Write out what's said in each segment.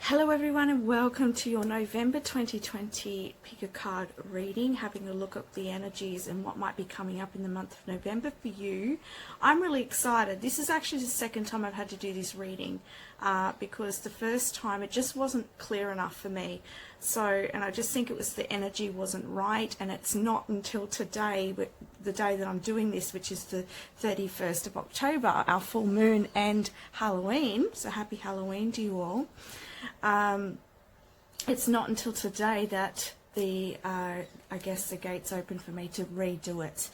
Hello everyone and welcome to your November 2020 pick a card reading, having a look at the energies and what might be coming up in the month of November for you. I'm really excited. This is actually the second time I've had to do this reading because the first time it just wasn't clear enough for me. And I just think it was the energy wasn't right, and it's not until today, the day that I'm doing this, which is the 31st of October, our full moon and Halloween. So happy Halloween to you all. It's not until today that I guess the gates open for me to redo it,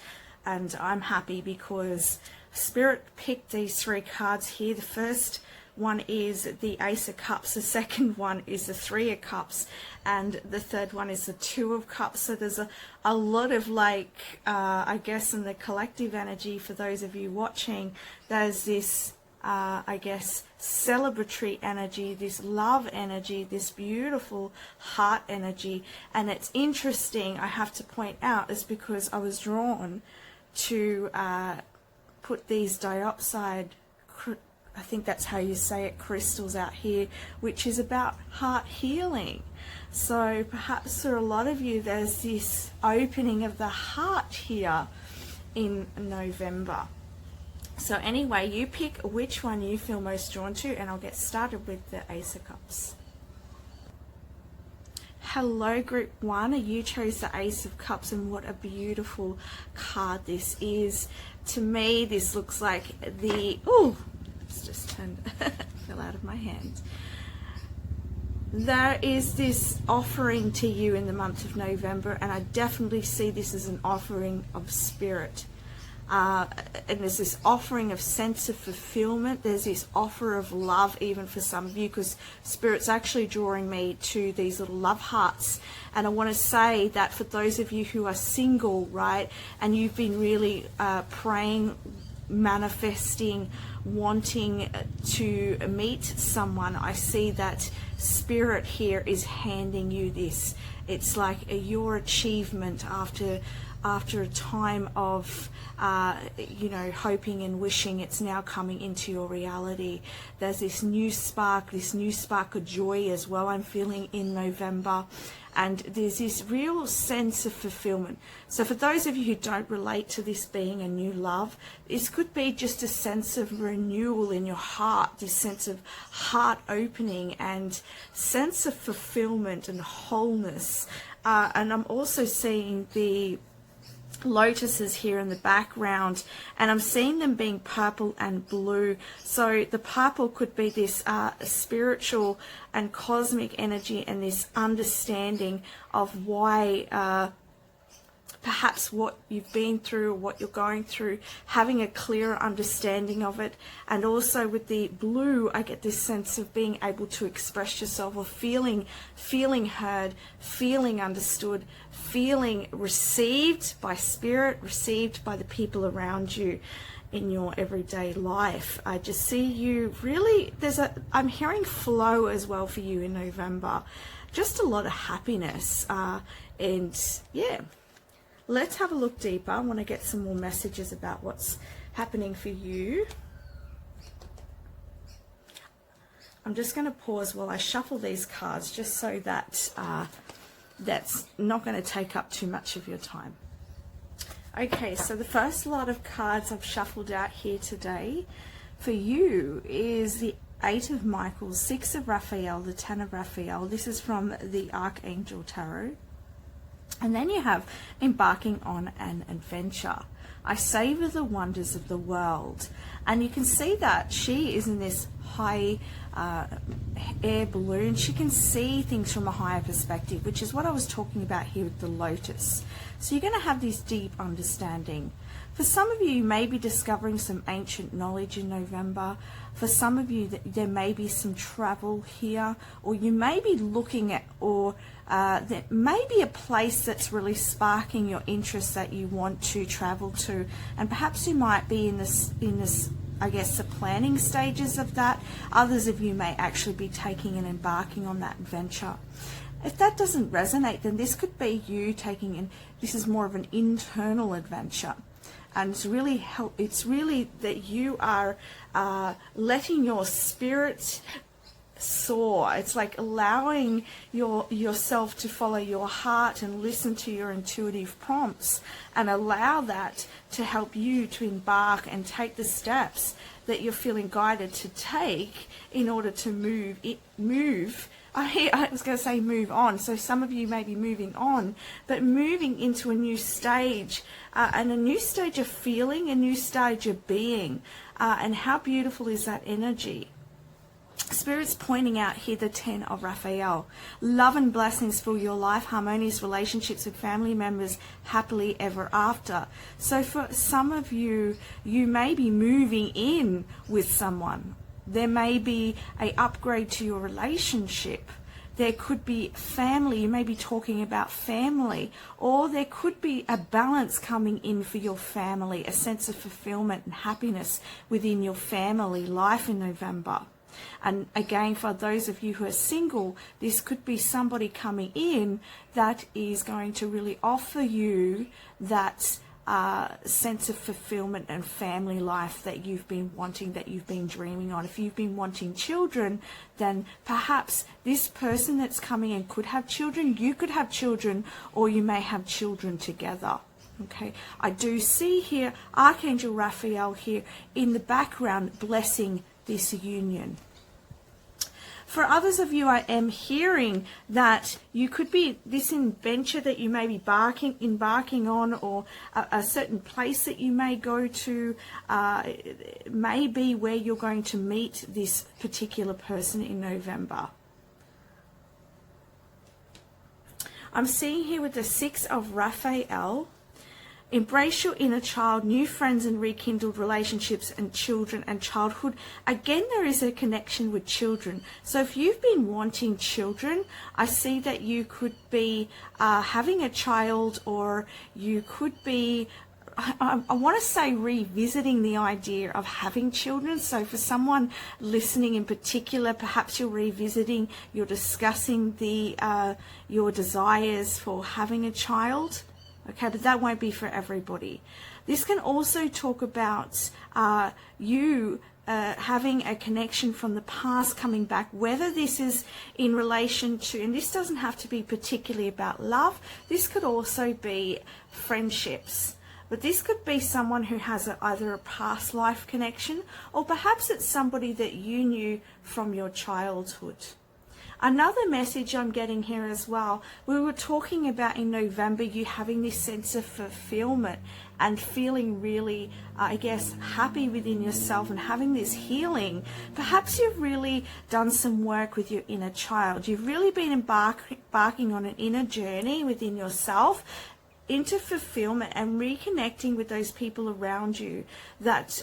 and I'm happy because Spirit picked these three cards here. The first one is the Ace of Cups, the second one is the Three of Cups, and the third one is the Two of Cups. So there's a lot of I guess in the collective energy for those of you watching, there's this I guess celebratory energy, this love energy, this beautiful heart energy. And it's interesting, I have to point out, is because I was drawn to put these diopside, I think that's how you say it, crystals out here, which is about heart healing. So perhaps for a lot of you there's this opening of the heart here in November. So anyway, you pick which one you feel most drawn to, and I'll get started with the Ace of Cups. Hello group 1, you chose the Ace of Cups, and what a beautiful card this is. To me, this looks like it's just fell out of my hand. There is this offering to you in the month of November, and I definitely see this as an offering of spirit. And there's this offering of sense of fulfillment. There's this offer of love even for some of you, because Spirit's actually drawing me to these little love hearts. And I want to say that for those of you who are single, right, and you've been really praying, manifesting, wanting to meet someone, I see that Spirit here is handing you this. It's like your achievement after a time of hoping and wishing. It's now coming into your reality. There's this new spark of joy as well I'm feeling in November, and there's this real sense of fulfillment. So for those of you who don't relate to this being a new love, this could be just a sense of renewal in your heart, this sense of heart opening and sense of fulfillment and wholeness. And I'm also seeing the lotuses here in the background, and I'm seeing them being purple and blue. So the purple could be this spiritual and cosmic energy, and this understanding of why perhaps what you've been through or what you're going through, having a clearer understanding of it. And also with the blue, I get this sense of being able to express yourself, or feeling heard, feeling understood, feeling received by Spirit, received by the people around you in your everyday life. I just see you really, I'm hearing flow as well for you in November. Just a lot of happiness, and yeah. Let's have a look deeper. I want to get some more messages about what's happening for you. I'm just going to pause while I shuffle these cards, just so that that's not going to take up too much of your time. Okay, so the first lot of cards I've shuffled out here today for you is the Eight of Michael, Six of Raphael, the Ten of Raphael. This is from the Archangel Tarot. And then you have embarking on an adventure. I savor the wonders of the world. And you can see that she is in this high air balloon. She can see things from a higher perspective, which is what I was talking about here with the lotus. So you're going to have this deep understanding. For some of you, you may be discovering some ancient knowledge in November. For some of you, there may be some travel here, or you may be looking at, or there may be a place that's really sparking your interest that you want to travel to, and perhaps you might be in this, I guess, the planning stages of that. Others of you may actually be taking and embarking on that adventure. If that doesn't resonate, then this could be you taking in, this is more of an internal adventure. And it's really that you are letting your spirit soar. It's like allowing yourself to follow your heart and listen to your intuitive prompts, and allow that to help you to embark and take the steps that you're feeling guided to take in order to move. I was going to say move on. So some of you may be moving on, but moving into a new stage, and a new stage of feeling, a new stage of being. And how beautiful is that energy? Spirit's pointing out here the 10 of Raphael. Love and blessings for your life, harmonious relationships with family members, happily ever after. So for some of you, you may be moving in with someone. There may be an upgrade to your relationship. There could be family. You may be talking about family. Or there could be a balance coming in for your family, a sense of fulfillment and happiness within your family life in November. And again, for those of you who are single, this could be somebody coming in that is going to really offer you that sense of fulfillment and family life that you've been wanting, that you've been dreaming on. If you've been wanting children, then perhaps this person that's coming in could have children, you could have children, or you may have children together. Okay, I do see here Archangel Raphael here in the background blessing this union. For others of you, I am hearing that you could be, this adventure that you may be embarking on, or a certain place that you may go to, may be where you're going to meet this particular person in November. I'm seeing here with the 6 of Raphael, embrace your inner child, new friends and rekindled relationships, and children and childhood. Again, there is a connection with children. So if you've been wanting children, I see that you could be having a child, or you could be, I want to say, revisiting the idea of having children. So for someone listening in particular, perhaps you're revisiting, you're discussing your desires for having a child. Okay, but that won't be for everybody. This can also talk about you having a connection from the past coming back, whether this is in relation to, and this doesn't have to be particularly about love, this could also be friendships. But this could be someone who has either a past life connection, or perhaps it's somebody that you knew from your childhood. Another message I'm getting here as well, we were talking about in November, you having this sense of fulfillment and feeling really, I guess, happy within yourself and having this healing. Perhaps you've really done some work with your inner child. You've really been embarking on an inner journey within yourself into fulfillment and reconnecting with those people around you that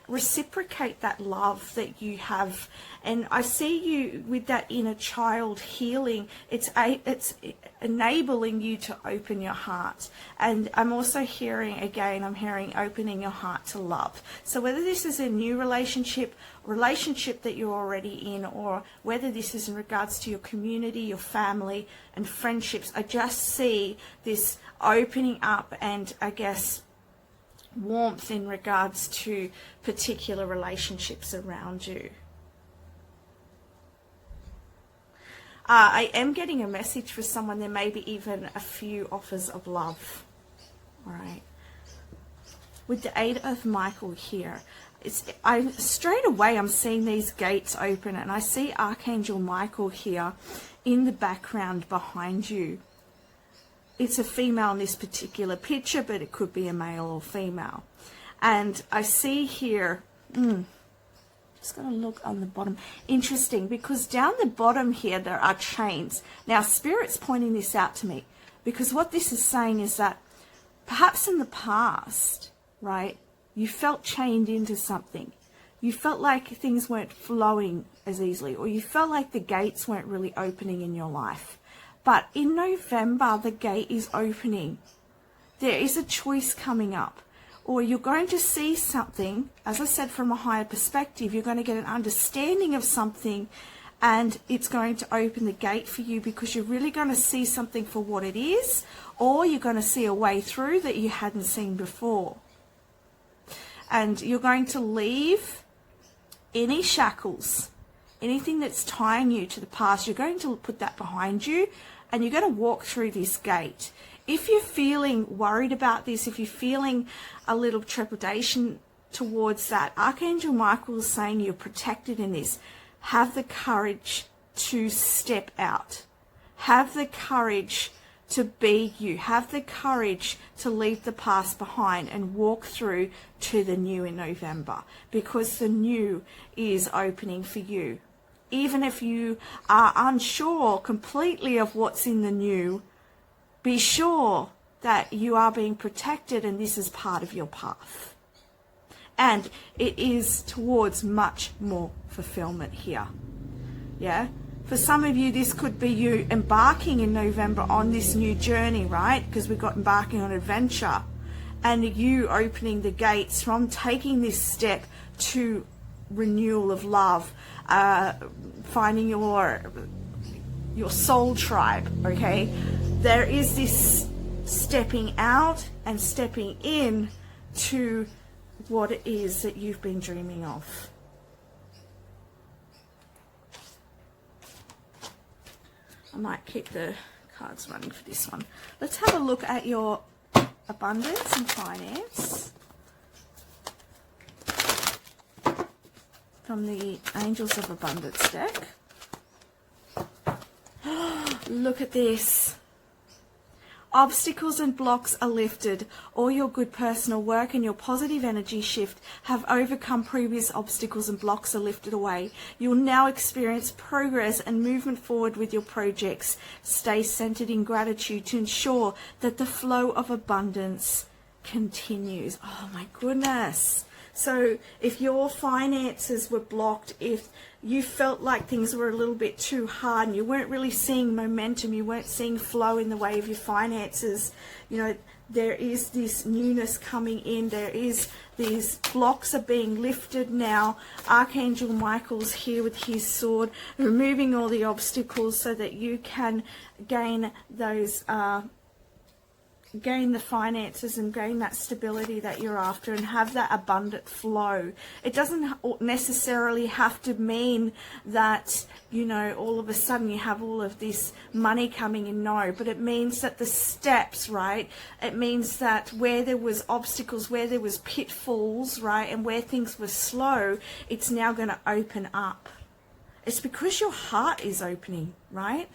reciprocate that love that you have. And I see you with that inner child healing. It's enabling you to open your heart. And I'm also hearing, again, I'm hearing opening your heart to love. So whether this is a new relationship that you're already in, or whether this is in regards to your community, your family and friendships, I just see this opening up and, I guess, warmth in regards to particular relationships around you. I am getting a message for someone. There may be even a few offers of love. All right. With the 8 of Michael here, straight away I'm seeing these gates open, and I see Archangel Michael here in the background behind you. It's a female in this particular picture, but it could be a male or female. And I see here, just going to look on the bottom. Interesting, because down the bottom here there are chains. Now Spirit's pointing this out to me, because what this is saying is that perhaps in the past, right, you felt chained into something. You felt like things weren't flowing as easily, or you felt like the gates weren't really opening in your life. But in November, the gate is opening. There is a choice coming up, or you're going to see something, as I said, from a higher perspective. You're going to get an understanding of something, and it's going to open the gate for you, because you're really going to see something for what it is, or you're going to see a way through that you hadn't seen before. And you're going to leave any shackles, anything that's tying you to the past, you're going to put that behind you and you're going to walk through this gate. If you're feeling worried about this, if you're feeling a little trepidation towards that, Archangel Michael is saying you're protected in this. Have the courage to step out. Have the courage to be you. Have the courage to leave the past behind and walk through to the new in November, because the new is opening for you. Even if you are unsure completely of what's in the new, be sure that you are being protected and this is part of your path. And it is towards much more fulfillment here. Yeah? For some of you, this could be you embarking in November on this new journey, right? Because we've got embarking on adventure. And you opening the gates from taking this step to renewal of love, finding your soul tribe, okay? There is this stepping out and stepping in to what it is that you've been dreaming of. I might keep the cards running for this one. Let's have a look at your abundance and finance from the Angels of Abundance deck. Look at this. Obstacles and blocks are lifted. All your good personal work and your positive energy shift have overcome previous obstacles and blocks are lifted away. You will now experience progress and movement forward with your projects. Stay centered in gratitude to ensure that the flow of abundance continues. Oh my goodness. So if your finances were blocked, if you felt like things were a little bit too hard and you weren't really seeing momentum, you weren't seeing flow in the way of your finances, you know, there is this newness coming in. There is these blocks are being lifted now. Archangel Michael's here with his sword, removing all the obstacles so that you can gain those gain the finances and gain that stability that you're after and have that abundant flow. It doesn't necessarily have to mean that, you know, all of a sudden you have all of this money coming in, no, but it means that the steps, right, it means that where there was obstacles, where there was pitfalls, right, and where things were slow, it's now going to open up. It's because your heart is opening, right?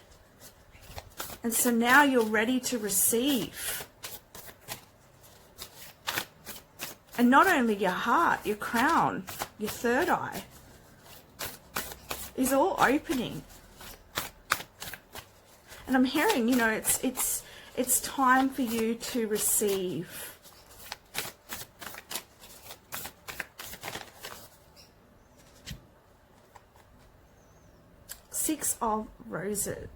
And so now you're ready to receive. And not only your heart, your crown, your third eye is all opening. And I'm hearing, you know, it's time for you to receive. Six of Roses,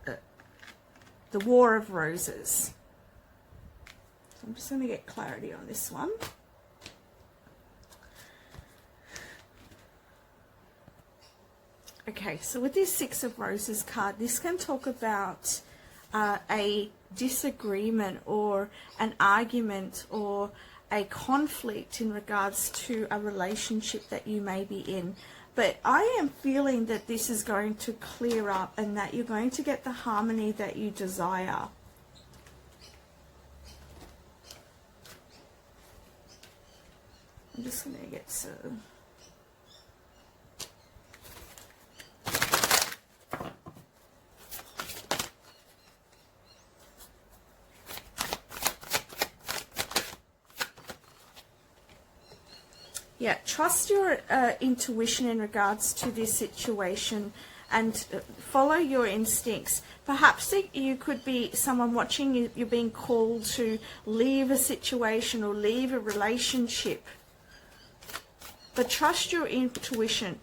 the War of Roses. So I'm just going to get clarity on this one. Okay, so with this Six of Roses card, this can talk about a disagreement or an argument or a conflict in regards to a relationship that you may be in. But I am feeling that this is going to clear up and that you're going to get the harmony that you desire. I'm just going to get some... Yeah, trust your intuition in regards to this situation and follow your instincts. Perhaps you could be someone watching, you're being called to leave a situation or leave a relationship. But trust your intuition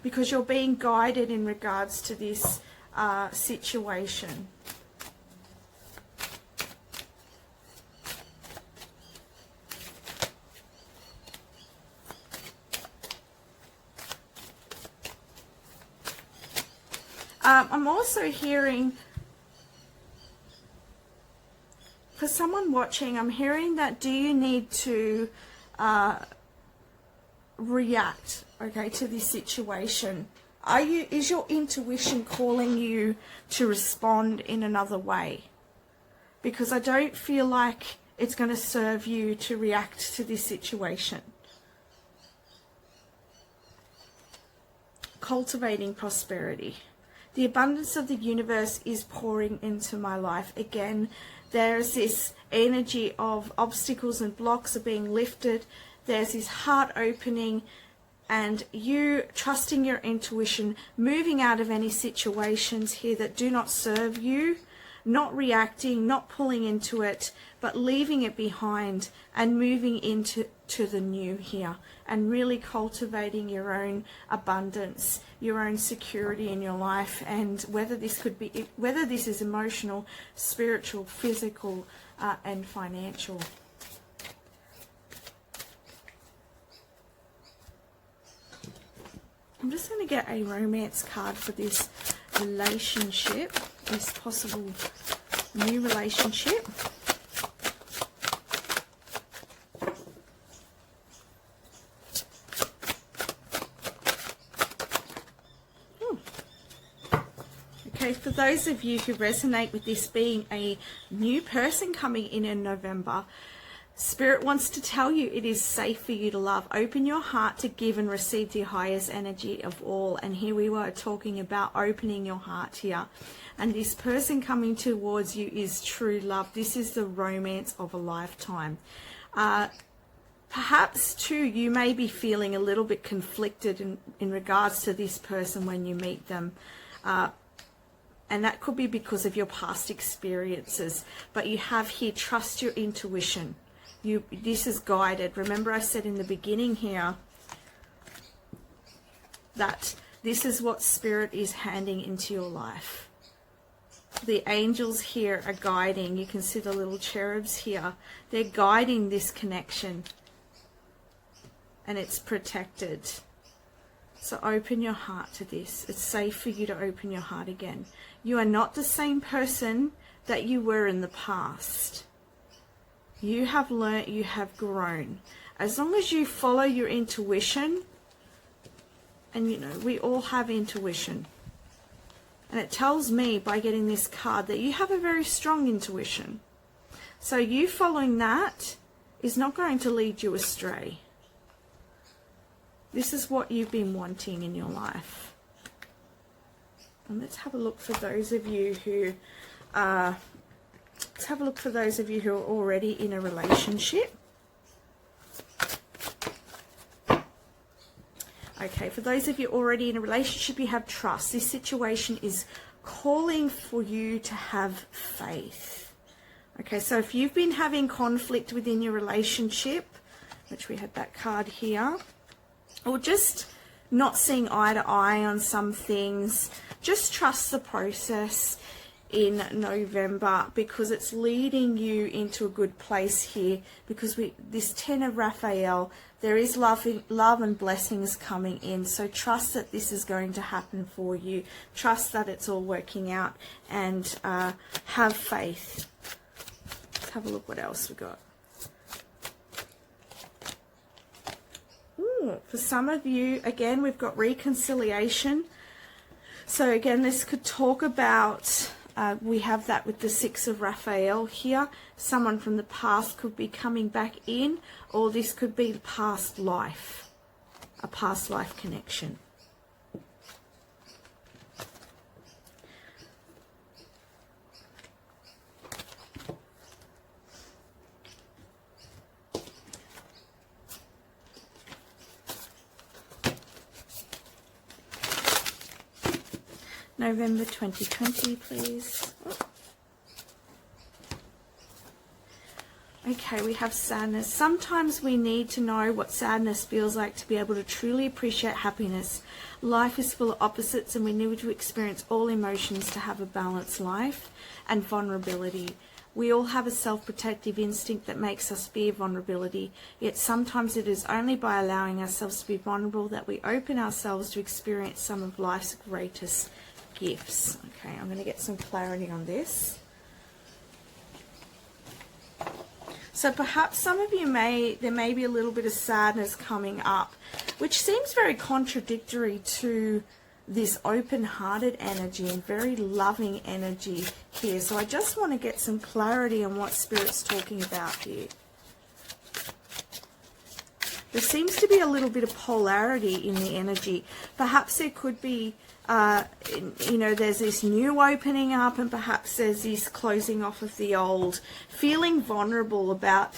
because you're being guided in regards to this situation. I'm also hearing, for someone watching, I'm hearing that do you need to react, okay, to this situation? Is your intuition calling you to respond in another way? Because I don't feel like it's going to serve you to react to this situation. Cultivating prosperity. The abundance of the universe is pouring into my life. Again, there's this energy of obstacles and blocks are being lifted. There's this heart opening and you trusting your intuition, moving out of any situations here that do not serve you, not reacting, not pulling into it, but leaving it behind and moving into the new here and really cultivating your own abundance, your own security in your life, and whether this is emotional, spiritual, physical, and financial. I'm just going to get a romance card for this relationship, this possible new relationship. Okay, for those of you who resonate with this being a new person coming in November, Spirit wants to tell you it is safe for you to love. Open your heart to give and receive the highest energy of all. And here we were talking about opening your heart here. And this person coming towards you is true love. This is the romance of a lifetime. Perhaps too, you may be feeling a little bit conflicted in regards to this person when you meet them. And that could be because of your past experiences. But you have here, trust your intuition. This is guided. Remember I said in the beginning here that this is what Spirit is handing into your life. The angels here are guiding. You can see the little cherubs here. They're guiding this connection. And it's protected. So open your heart to this. It's safe for you to open your heart again. You are not the same person that you were in the past. You have learnt, you have grown. As long as you follow your intuition, and you know, we all have intuition. And it tells me by getting this card that you have a very strong intuition. So you following that is not going to lead you astray. This is what you've been wanting in your life. And let's have a look for those of you who are... Let's have a look for those of you who are already in a relationship. Okay, for those of you already in a relationship, you have trust. This situation is calling for you to have faith. Okay, so if you've been having conflict within your relationship, which we had that card here, or just not seeing eye to eye on some things, just trust the process in November, because it's leading you into a good place here, because this 10 of Raphael, there is love and blessings coming in. So trust that this is going to happen for you. Trust that it's all working out, and have faith. Let's have a look what else we got. Ooh, for some of you, again, we've got reconciliation. So again, this could talk about... we have that with the 6 of Raphael here. Someone from the past could be coming back in, or this could be the past life, a past life connection. November 2020, please. Okay, we have sadness. Sometimes we need to know what sadness feels like to be able to truly appreciate happiness. Life is full of opposites, and we need to experience all emotions to have a balanced life. And vulnerability. We all have a self-protective instinct that makes us fear vulnerability, yet sometimes it is only by allowing ourselves to be vulnerable that we open ourselves to experience some of life's greatest gifts. Okay, I'm going to get some clarity on this. So perhaps some of you there may be a little bit of sadness coming up, which seems very contradictory to this open-hearted energy and very loving energy here. So I just want to get some clarity on what Spirit's talking about here. There seems to be a little bit of polarity in the energy. Perhaps there could be, you know, there's this new opening up, and perhaps there's this closing off of the old. Feeling vulnerable about,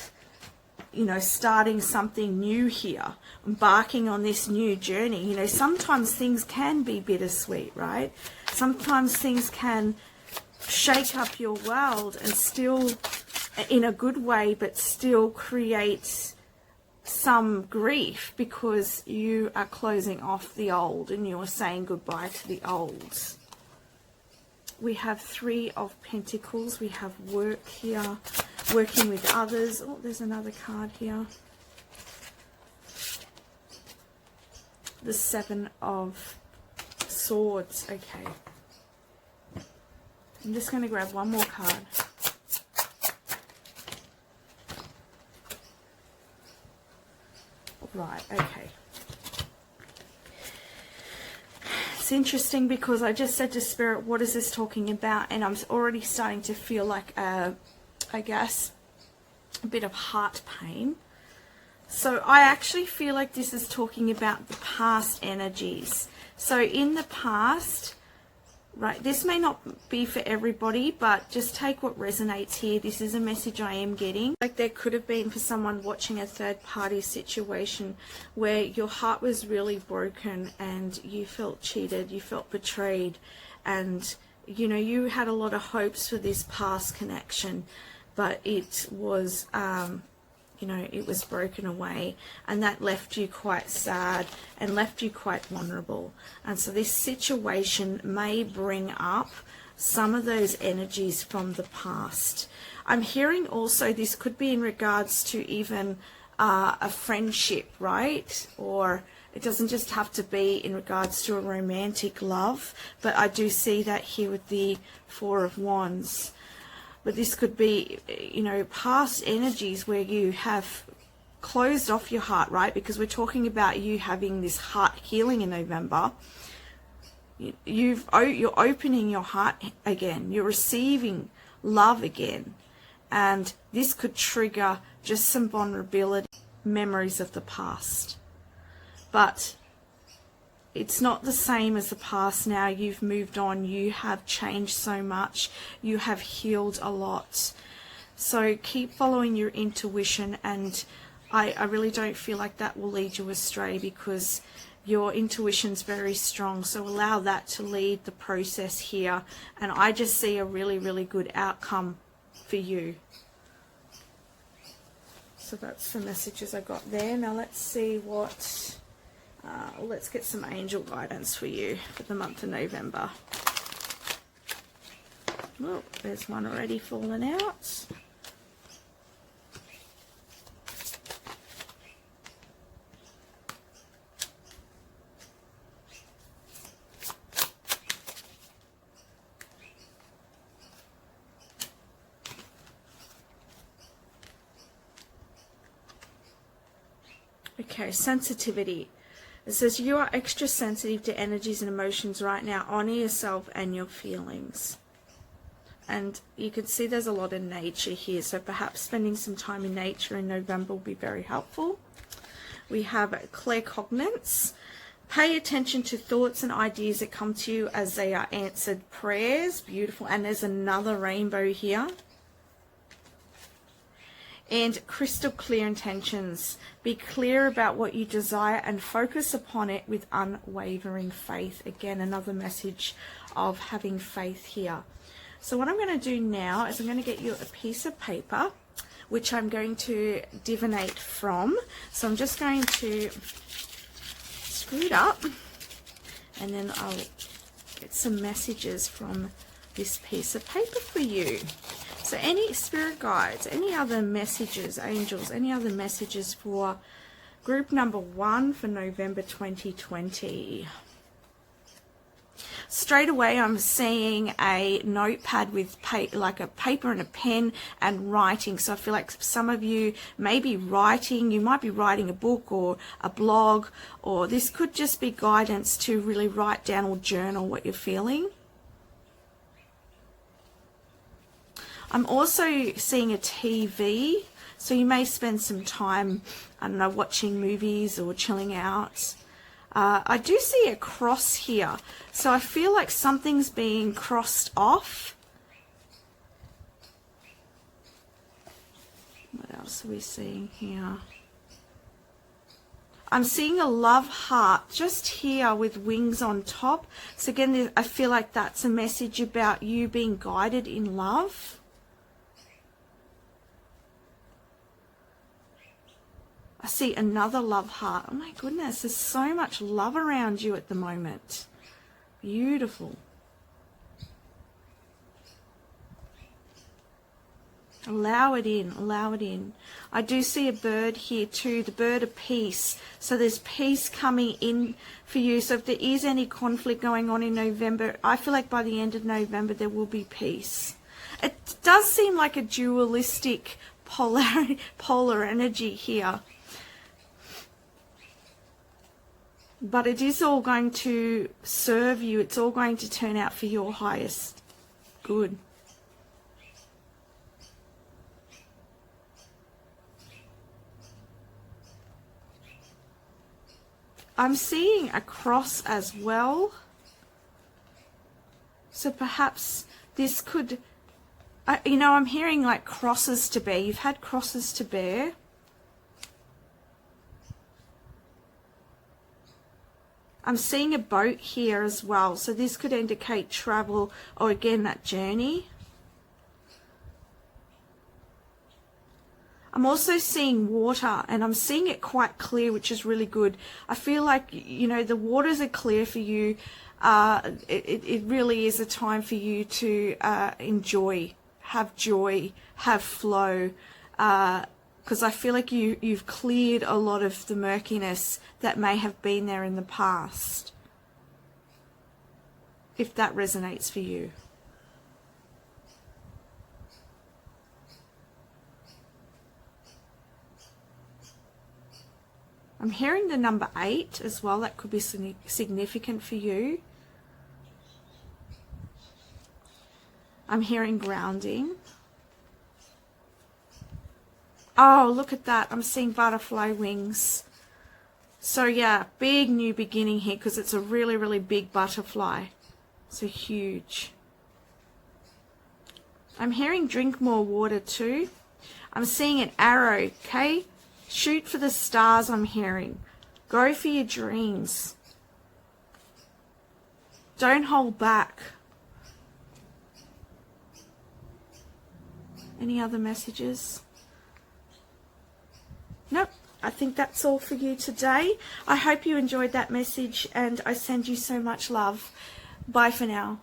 you know, starting something new here, embarking on this new journey. You know, sometimes things can be bittersweet, right? Sometimes things can shake up your world and still, in a good way, but still create some grief because you are closing off the old and you are saying goodbye to the old. We have 3 of Pentacles. We have work here, working with others. Oh, there's another card here. The 7 of Swords. Okay. I'm just going to grab one more card. Right, okay. It's interesting because I just said to Spirit, what is this talking about? And I'm already starting to feel like, I guess, a bit of heart pain. So I actually feel like this is talking about the past energies. So in the past, right, this may not be for everybody, but just take what resonates here. This is a message I am getting. Like there could have been for someone watching a third party situation where your heart was really broken and you felt cheated, you felt betrayed, and you know, you had a lot of hopes for this past connection, but it was, you know, it was broken away, and that left you quite sad and left you quite vulnerable. And so this situation may bring up some of those energies from the past. I'm hearing also this could be in regards to even a friendship, right? Or it doesn't just have to be in regards to a romantic love, but I do see that here with the 4 of Wands. But this could be, you know, past energies where you have closed off your heart, right? Because we're talking about you having this heart healing in November. You're opening your heart again. You're receiving love again. And this could trigger just some vulnerability, memories of the past. But it's not the same as the past now. You've moved on. You have changed so much. You have healed a lot. So keep following your intuition, and I really don't feel like that will lead you astray because your intuition's very strong. So allow that to lead the process here. And I just see a really, really good outcome for you. So that's the messages I got there. Now let's see what... let's get some angel guidance for you for the month of November. Well, there's one already fallen out. Okay, sensitivity. It says you are extra sensitive to energies and emotions right now. Honor yourself and your feelings. And you can see there's a lot of nature here. So perhaps spending some time in nature in November will be very helpful. We have claircognizance. Pay attention to thoughts and ideas that come to you as they are answered prayers. Beautiful. And there's another rainbow here. And crystal clear intentions. Be clear about what you desire and focus upon it with unwavering faith. Again, another message of having faith here. So what I'm going to do now is I'm going to get you a piece of paper, which I'm going to divinate from. So I'm just going to screw it up, and then I'll get some messages from this piece of paper for you. So any spirit guides, any other messages, angels, any other messages for group number 1 for November 2020. straight away I'm seeing a notepad with like a paper and a pen and writing. So I feel like some of you may be writing, you might be writing a book or a blog, or this could just be guidance to really write down or journal what you're feeling. I'm also seeing a TV, so you may spend some time, I don't know, watching movies or chilling out. I do see a cross here, so I feel like something's being crossed off. What else are we seeing here? I'm seeing a love heart just here with wings on top. So again, I feel like that's a message about you being guided in love. I see another love heart. Oh my goodness, there's so much love around you at the moment. Beautiful. Allow it in, allow it in. I do see a bird here too, the bird of peace. So there's peace coming in for you. So if there is any conflict going on in November, I feel like by the end of November there will be peace. It does seem like a dualistic polar energy here. But it is all going to serve you. It's all going to turn out for your highest good. I'm seeing a cross as well. So perhaps this could, you know, I'm hearing like crosses to bear. You've had crosses to bear. I'm seeing a boat here as well, so this could indicate travel or again that journey. I'm also seeing water, and I'm seeing it quite clear, which is really good. I feel like, you know, the waters are clear for you. It really is a time for you to enjoy, have joy, have flow, because I feel like you've cleared a lot of the murkiness that may have been there in the past, if that resonates for you. I'm hearing the number 8 as well. That could be significant for you. I'm hearing grounding. Oh, look at that. I'm seeing butterfly wings. So yeah, big new beginning here because it's a really, really big butterfly. So huge. I'm hearing drink more water too. I'm seeing an arrow, okay? Shoot for the stars, I'm hearing. Go for your dreams. Don't hold back. Any other messages? Nope. I think that's all for you today. I hope you enjoyed that message and I send you so much love. Bye for now.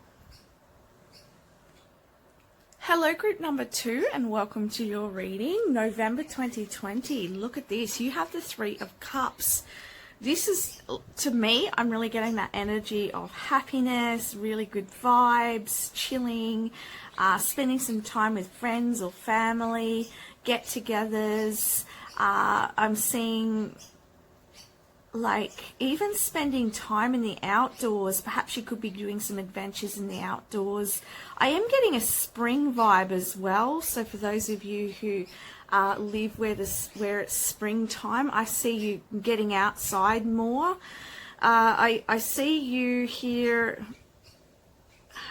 Hello group number 2 and welcome to your reading, November 2020. Look at this. You have the 3 of Cups. This is, to me, I'm really getting that energy of happiness, really good vibes, chilling, spending some time with friends or family, get-togethers. I'm seeing like even spending time in the outdoors. Perhaps you could be doing some adventures in the outdoors. I am getting a spring vibe as well. So for those of you who live where it's springtime, I see you getting outside more. I see you here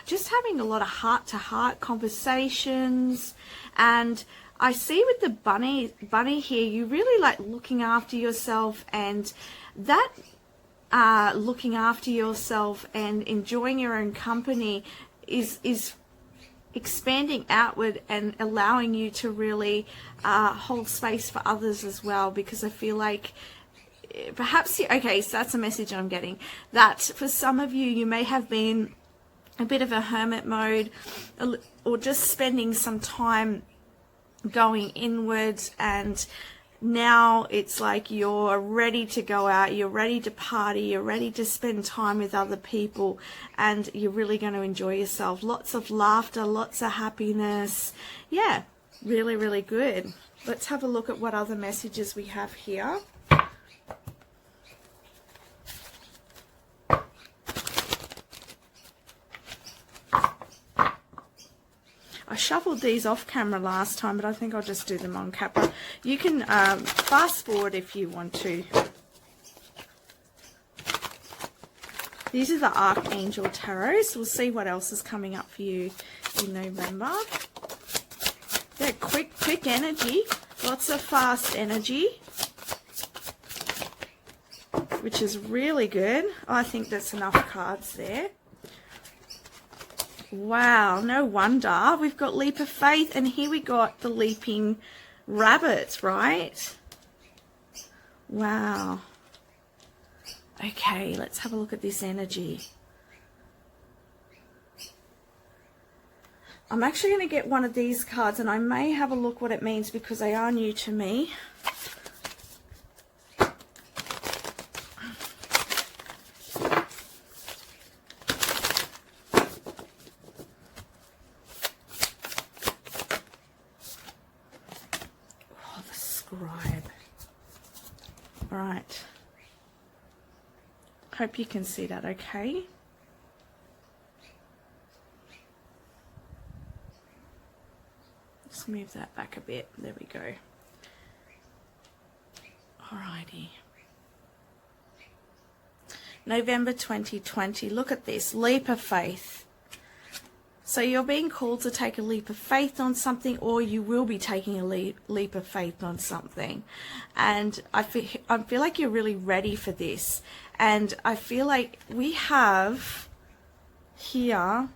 just having a lot of heart-to-heart conversations, and I see with the bunny here, you really like looking after yourself, and that looking after yourself and enjoying your own company is expanding outward and allowing you to really hold space for others as well, because I feel like perhaps, okay, so that's a message I'm getting, that for some of you, you may have been a bit of a hermit mode or just spending some time going inwards and now it's like you're ready to go out, you're ready to party, you're ready to spend time with other people, and you're really going to enjoy yourself. Lots of laughter, lots of happiness. Yeah, really, really good. Let's have a look at what other messages we have here. I shuffled these off camera last time, but I think I'll just do them on camera. You can fast forward if you want to. These are the Archangel Tarots. We'll see what else is coming up for you in November. Yeah, quick energy. Lots of fast energy, which is really good. I think that's enough cards there. Wow, no wonder. We've got leap of faith, and here we got the leaping rabbit, right? Wow. Okay, let's have a look at this energy. I'm actually going to get one of these cards, and I may have a look what it means because they are new to me. Scribe. Right. Hope you can see that okay. Let's move that back a bit. There we go. Alrighty. November 2020. Look at this. Leap of faith. So you're being called to take a leap of faith on something, or you will be taking a leap of faith on something. And I feel like you're really ready for this. And I feel like we have here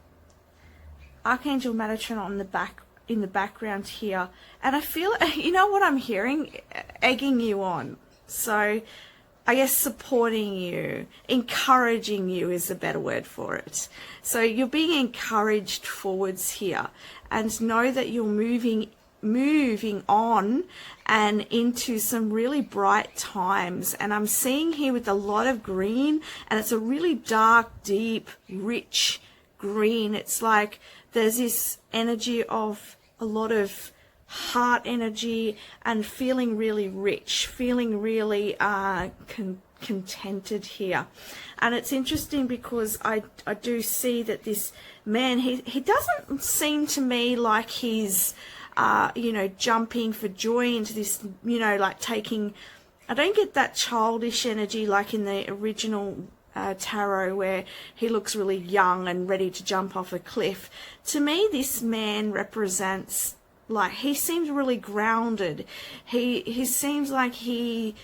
Archangel Metatron on the back, in the background here. And I feel, you know what I'm hearing? Egging you on. So I guess supporting you, encouraging you is a better word for it. So you're being encouraged forwards here, and know that you're moving on and into some really bright times. And I'm seeing here with a lot of green, and it's a really dark, deep, rich green. It's like there's this energy of a lot of heart energy and feeling really rich, feeling really contented here. And it's interesting because I do see that this man, he doesn't seem to me like he's you know, jumping for joy into this, you know, like taking, I don't get that childish energy like in the original tarot where he looks really young and ready to jump off a cliff. To me, this man represents, like, he seems really grounded. He seems like he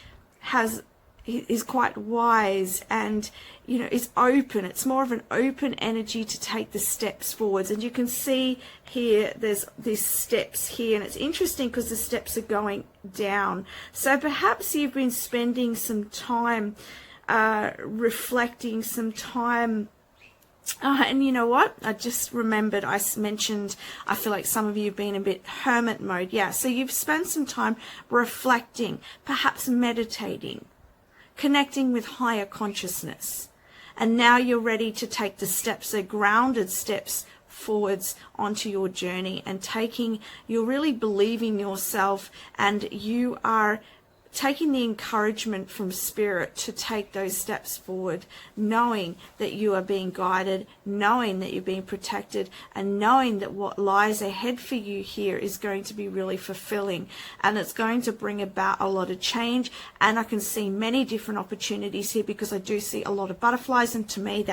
is quite wise, and, you know, is open. It's more of an open energy to take the steps forwards. And you can see here there's these steps here, and it's interesting because the steps are going down. So perhaps you've been spending some time reflecting, some time. And you know what? I just remembered I mentioned, I feel like some of you have been a bit hermit mode. Yeah, so you've spent some time reflecting, perhaps meditating, connecting with higher consciousness. And now you're ready to take the steps, the grounded steps forwards onto your journey, and you're really believing yourself, and you are taking the encouragement from spirit to take those steps forward, knowing that you are being guided, knowing that you're being protected, and knowing that what lies ahead for you here is going to be really fulfilling, and it's going to bring about a lot of change. And I can see many different opportunities here because I do see a lot of butterflies, and to me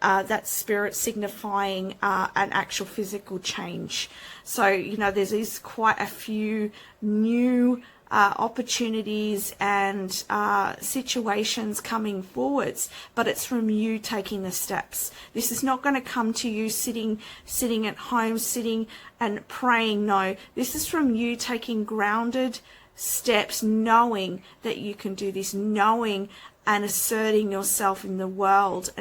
that's spirit signifying an actual physical change. So, you know, there's quite a few new opportunities and situations coming forwards, but it's from you taking the steps. This is not going to come to you sitting at home, sitting and praying. No, this is from you taking grounded steps, knowing that you can do this, knowing and asserting yourself in the world,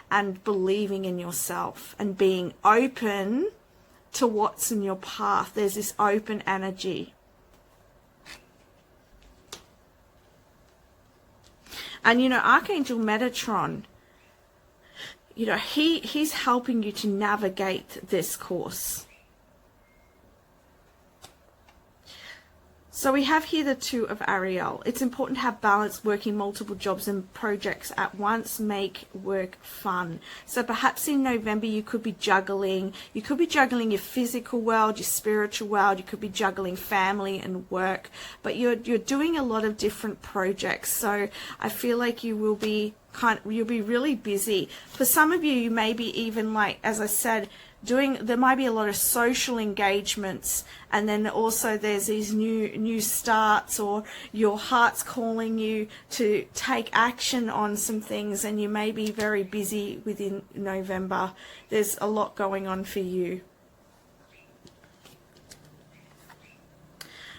and believing in yourself, and being open to what's in your path. There's this open energy. And, you know, Archangel Metatron, you know, he's helping you to navigate this course. So we have here the Two of Ariel. It's important to have balance, working multiple jobs and projects at once, make work fun. So perhaps in November you could be juggling. You could be juggling your physical world, your spiritual world. You could be juggling family and work. But you're doing a lot of different projects. So I feel like you will be you'll be really busy. For some of you, you may be even, like, as I said, there might be a lot of social engagements, and then also there's these new starts, or your heart's calling you to take action on some things, and you may be very busy within November. There's a lot going on for you.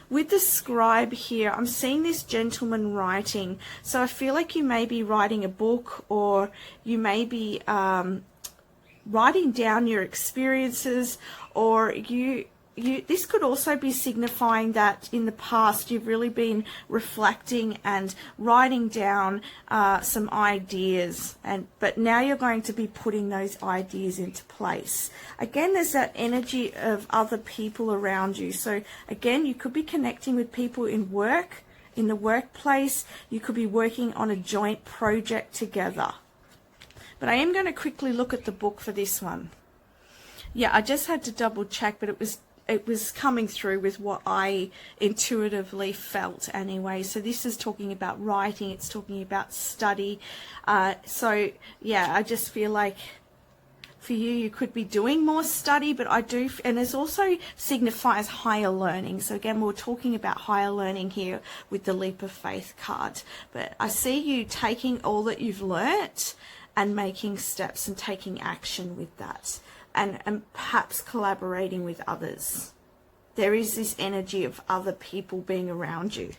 With the Scribe here, I'm seeing this gentleman writing. So I feel like you may be writing a book, or you may be writing down your experiences, or this could also be signifying that in the past you've really been reflecting and writing down some ideas, but now you're going to be putting those ideas into place. Again, there's that energy of other people around you. So again, you could be connecting with people in the workplace. You could be working on a joint project together. But I am going to quickly look at the book for this one. Yeah, I just had to double check, but it was coming through with what I intuitively felt anyway. So this is talking about writing. It's talking about study. So yeah, I just feel like for you could be doing more study, but and it also signifies higher learning. So again, we're talking about higher learning here with the Leap of Faith card. But I see you taking all that you've learnt and making steps and taking action with that, and perhaps collaborating with others. There is this energy of other people being around you.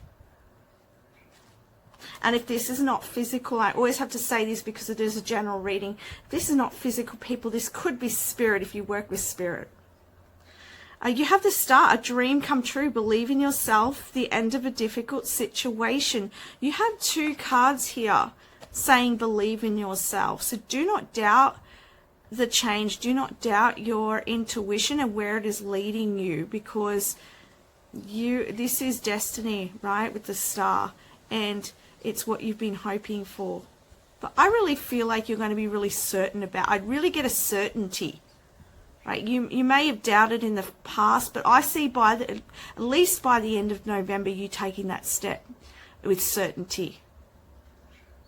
And if this is not physical, I always have to say this because it is a general reading. If this is not physical, people, this could be spirit if you work with spirit. You have the Star, a dream come true, believe in yourself, the end of a difficult situation. You have two cards here saying believe in yourself. So do not doubt the change. Do not doubt your intuition and where it is leading you, because this is destiny, right, with the Star, and it's what you've been hoping for. But I really feel like you're going to be really certain about. I'd really get a certainty, right? You may have doubted in the past, but I see at least by the end of November you taking that step with certainty.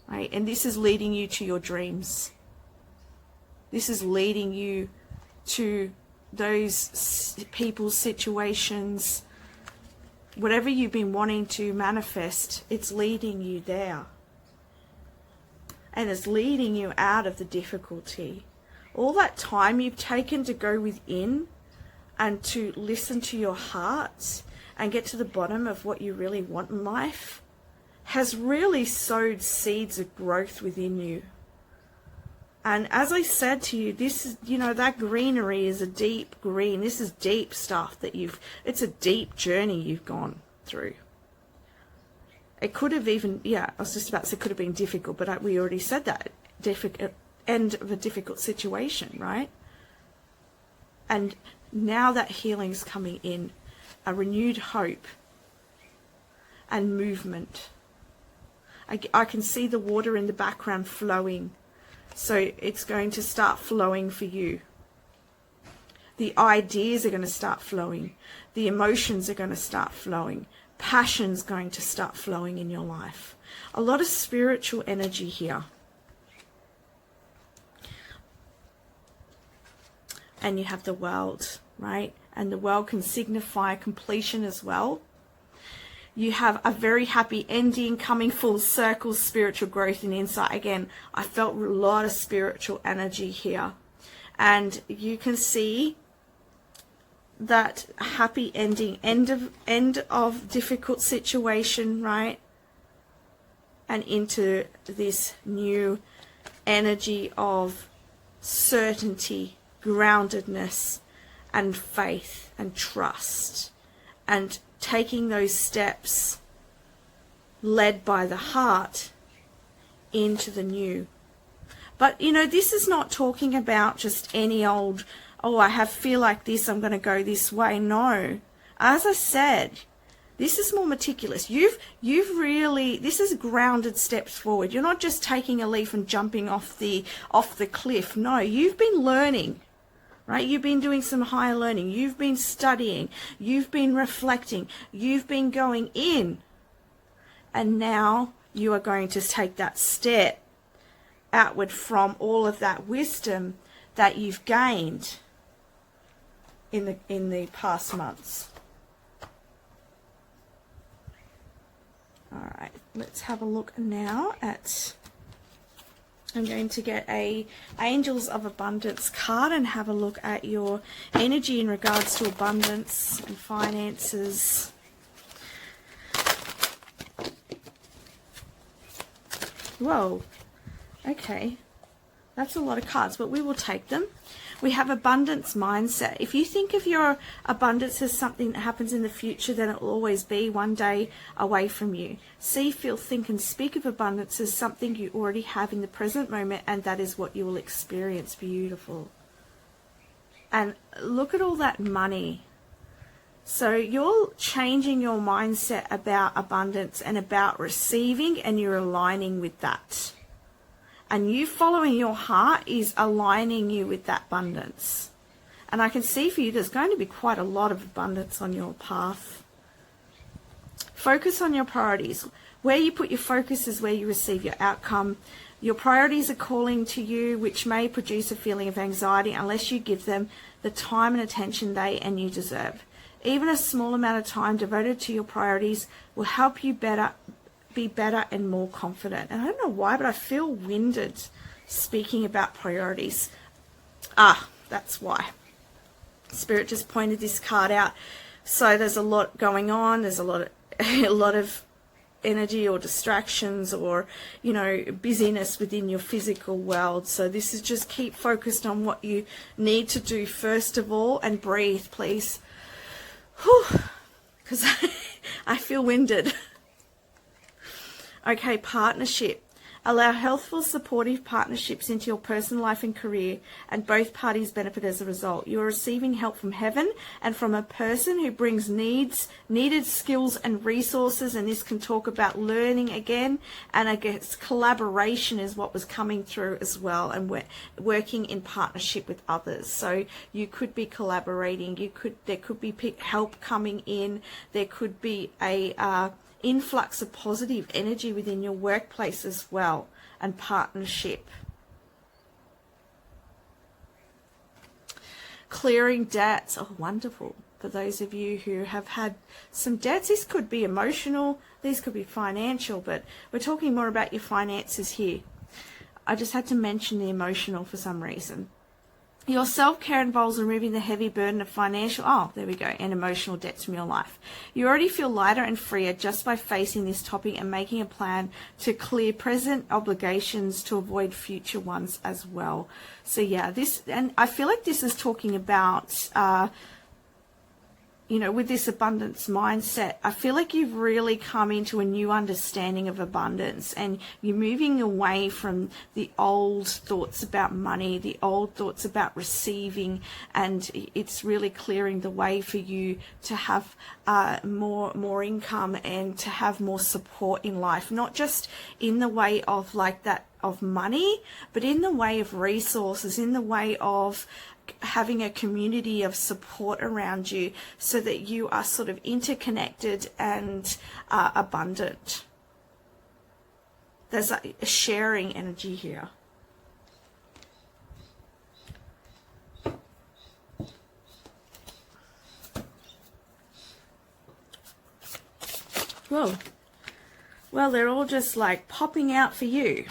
Right? And this is leading you to your dreams. This is leading you to those people's situations. Whatever you've been wanting to manifest, it's leading you there. And it's leading you out of the difficulty. All that time you've taken to go within and to listen to your heart and get to the bottom of what you really want in life has really sowed seeds of growth within you. And as I said to you, this is, that greenery is a deep green. This is deep stuff it's a deep journey you've gone through. It could have even, I was just about to say it could have been difficult, but we already said that. End of a difficult situation, right? And now that healing's coming in, a renewed hope and movement. I can see the water in the background flowing. So it's going to start flowing for you. The ideas are going to start flowing. The emotions are going to start flowing. Passion's going to start flowing in your life. A lot of spiritual energy here. And you have the world, right? And the world can signify completion as well. You have a very happy ending, coming full circle, spiritual growth and insight. Again, I felt a lot of spiritual energy here. And you can see that happy ending, end of difficult situation, right? And into this new energy of certainty, groundedness, and faith and trust. And taking those steps led by the heart into the new. But, you know, this is not talking about just any old, oh, I feel like this, I'm going to go this way. No. As I said, this is more meticulous. You've really, this is grounded steps forward. You're not just taking a leaf and jumping off the cliff. No, you've been learning, right? You've been doing some higher learning. You've been studying. You've been reflecting. You've been going in. And now you are going to take that step outward from all of that wisdom that you've gained in the past months. All right, let's have a look now at, I'm going to get a Angels of Abundance card and have a look at your energy in regards to abundance and finances. Whoa, okay, that's a lot of cards, but we will take them. We have abundance mindset. If you think of your abundance as something that happens in the future, then it will always be one day away from you. See, feel, think, and speak of abundance as something you already have in the present moment, and that is what you will experience. Beautiful. And look at all that money. So you're changing your mindset about abundance and about receiving, and you're aligning with that. And you following your heart is aligning you with that abundance. And I can see for you there's going to be quite a lot of abundance on your path. Focus on your priorities. Where you put your focus is where you receive your outcome. Your priorities are calling to you, which may produce a feeling of anxiety unless you give them the time and attention they and you deserve. Even a small amount of time devoted to your priorities will help you be better and more confident. And I don't know why, but I feel winded speaking about priorities. That's why. Spirit just pointed this card out. So there's a lot going on. There's a lot of energy or distractions or, you know, busyness within your physical world. So this is just keep focused on what you need to do first of all, and breathe, please. Because I feel winded. Okay, partnership. Allow healthful, supportive partnerships into your personal life and career, and both parties benefit as a result. You are receiving help from heaven and from a person who brings needed skills and resources, and this can talk about learning again, and I guess collaboration is what was coming through as well, and working in partnership with others. So you could be collaborating, there could be help coming in, there could be a influx of positive energy within your workplace as well, and partnership. Clearing debts. Oh, wonderful. For those of you who have had some debts, this could be emotional, these could be financial, but we're talking more about your finances here. I just had to mention the emotional for some reason. Your self-care involves removing the heavy burden of financial, and emotional debts from your life. You already feel lighter and freer just by facing this topic and making a plan to clear present obligations to avoid future ones as well. So yeah, and I feel like this is talking about, with this abundance mindset, I feel like you've really come into a new understanding of abundance, and you're moving away from the old thoughts about money, the old thoughts about receiving, and it's really clearing the way for you to have more income and to have more support in life, not just in the way of like that of money, but in the way of resources, in the way of having a community of support around you, so that you are sort of interconnected and abundant. There's a sharing energy here. Whoa. Well, they're all just like popping out for you.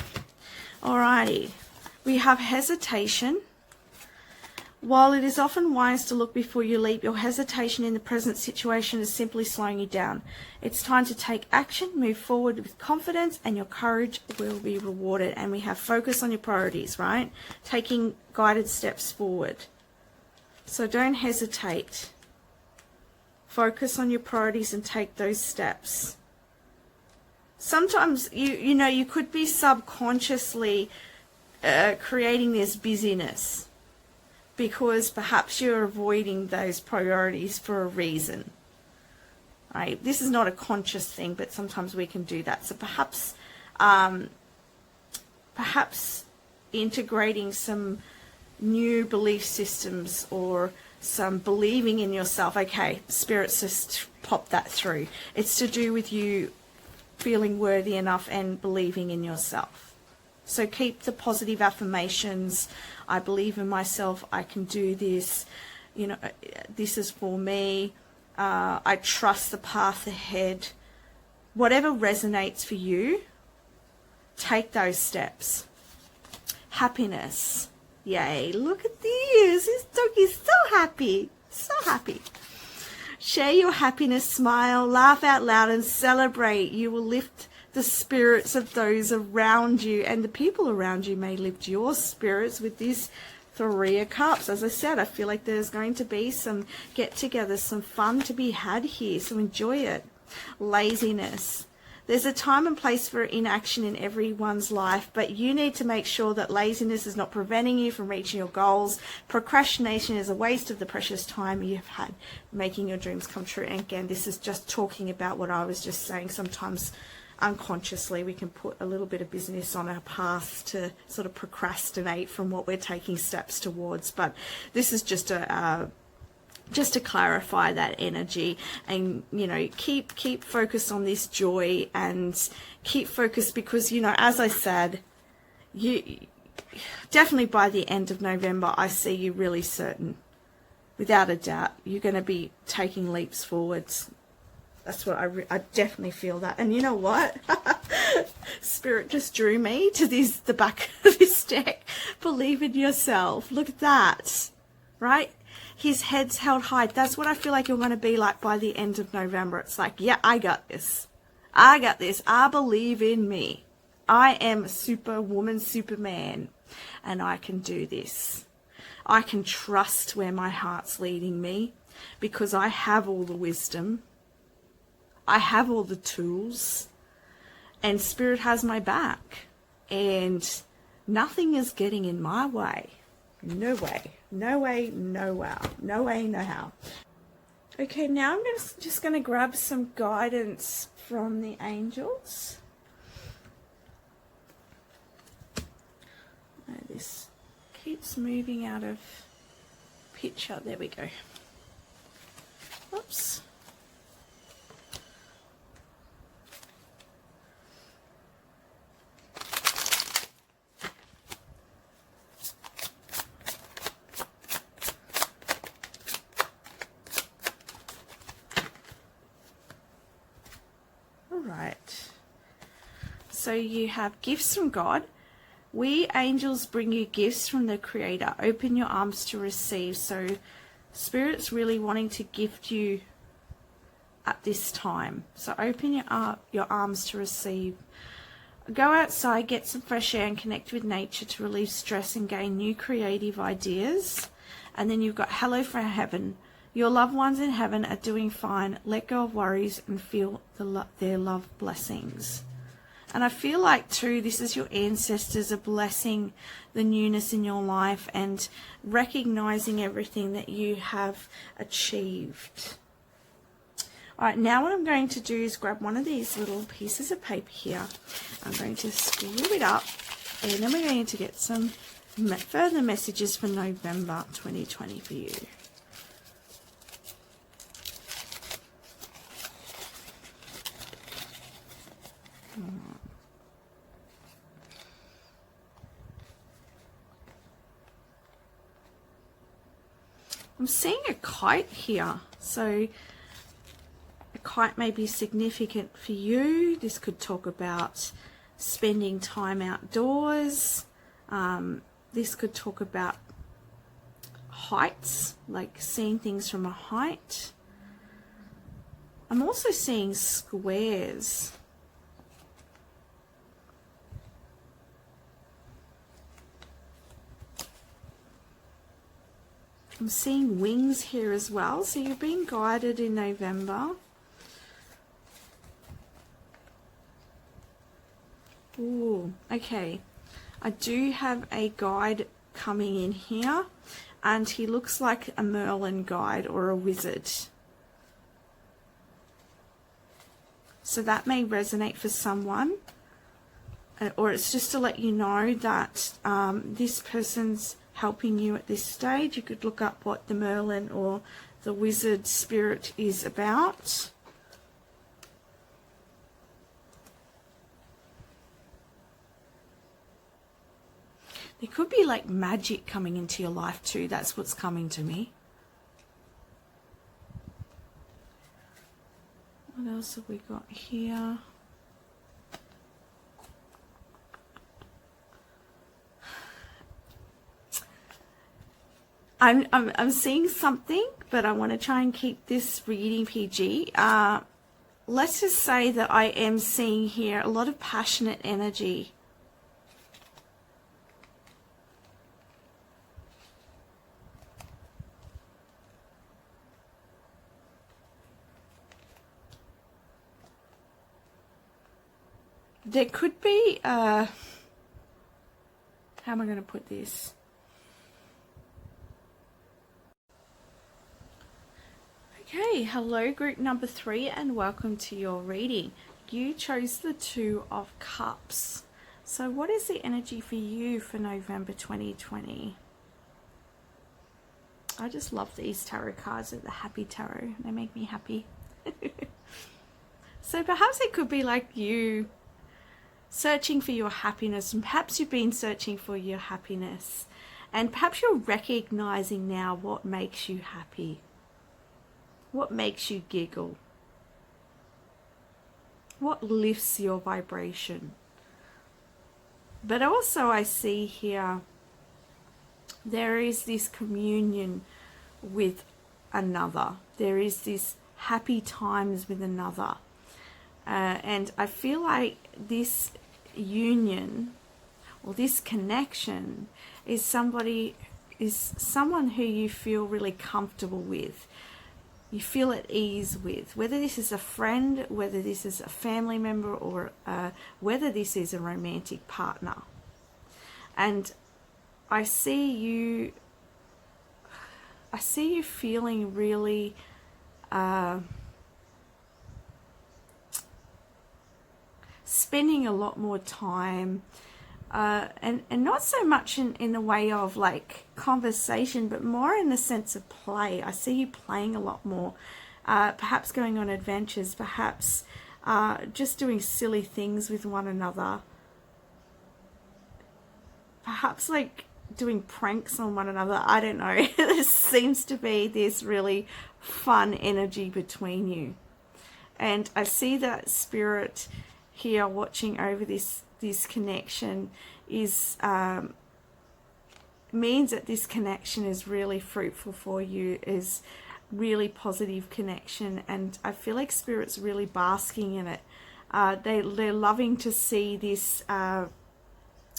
Alrighty. We have hesitation. While it is often wise to look before you leap, your hesitation in the present situation is simply slowing you down. It's time to take action, move forward with confidence, and your courage will be rewarded. And we have focus on your priorities, right? Taking guided steps forward. So don't hesitate. Focus on your priorities and take those steps. Sometimes you could be subconsciously creating this busyness because perhaps you're avoiding those priorities for a reason. Right? This is not a conscious thing, but sometimes we can do that. So perhaps integrating some new belief systems or some believing in yourself. Okay, Spirit's just popped that through. It's to do with you feeling worthy enough and believing in yourself. So keep the positive affirmations. I believe in myself. I can do this. This is for me. I trust the path ahead. Whatever resonates for you, take those steps. Happiness. Yay, look at this. This dog is so happy. So happy. Share your happiness, smile, laugh out loud and celebrate. You will lift the spirits of those around you, and the people around you may lift your spirits with this Three of Cups. As I said, I feel like there's going to be some get-togethers, some fun to be had here, so enjoy it. Laziness. There's a time and place for inaction in everyone's life, but you need to make sure that laziness is not preventing you from reaching your goals. Procrastination is a waste of the precious time you've had making your dreams come true. And again, this is just talking about what I was just saying. Sometimes unconsciously we can put a little bit of business on our path to sort of procrastinate from what we're taking steps towards. But this is just to clarify that energy, and keep focused on this joy, and keep focused because as I said, you definitely by the end of November I see you really certain, without a doubt, you're going to be taking leaps forwards. That's what I definitely feel that. And you know what? Spirit just drew me to the back of this deck. Believe in yourself. Look at that, right? His head's held high. That's what I feel like you're going to be like by the end of November. It's like, yeah, I got this. I got this. I believe in me. I am a superwoman, superman, and I can do this. I can trust where my heart's leading me because I have all the wisdom. I have all the tools, and Spirit has my back, and nothing is getting in my way. No way. No way, no how. No way, no how. Okay, now I'm just going to grab some guidance from the angels. Oh, this keeps moving out of picture. There we go. Whoops. Right. So you have gifts from God. We angels bring you gifts from the Creator. Open your arms to receive. So Spirit's really wanting to gift you at this time. So open your arms to receive. Go outside, get some fresh air and connect with nature to relieve stress and gain new creative ideas. And then you've got hello from heaven. Your loved ones in heaven are doing fine. Let go of worries and feel their love blessings. And I feel like too, this is your ancestors are blessing the newness in your life and recognizing everything that you have achieved. All right, now what I'm going to do is grab one of these little pieces of paper here. I'm going to screw it up, and then we're going to get some further messages for November 2020 for you. I'm seeing a kite here, so a kite may be significant for you. This could talk about spending time outdoors. This could talk about heights, like seeing things from a height. I'm also seeing squares. I'm seeing wings here as well, so you're being guided in November. Ooh, okay. I do have a guide coming in here, and he looks like a Merlin guide or a wizard. So that may resonate for someone, or it's just to let you know that this person's helping you at this stage. You could look up what the Merlin or the wizard spirit is about. There could be like magic coming into your life too. That's what's coming to me. What else have we got here? I'm seeing something, but I want to try and keep this reading PG. Let's just say that I am seeing here a lot of passionate energy. There could be, how am I going to put this? Okay, hello group number 3 and welcome to your reading. You chose the Two of Cups. So what is the energy for you for November 2020? I just love these tarot cards. They're the happy tarot. They make me happy. So perhaps it could be like you searching for your happiness, and perhaps you've been searching for your happiness, and perhaps you're recognizing now what makes you happy, what makes you giggle, what lifts your vibration. But also I see here there is this communion with another, there is this happy times with another. And I feel like this union or this connection is someone who you feel really comfortable with, you feel at ease with, whether this is a friend, whether this is a family member, or whether this is a romantic partner. And I see you feeling really spending a lot more time and not so much in the way of like conversation, but more in the sense of play. I see you playing a lot more, perhaps going on adventures, perhaps just doing silly things with one another, perhaps like doing pranks on one another. I don't know. There seems to be this really fun energy between you, and I see that spirit here watching over this connection is means that this connection is really fruitful for you, is really positive connection, and I feel like spirit's really basking in it. They're loving to see this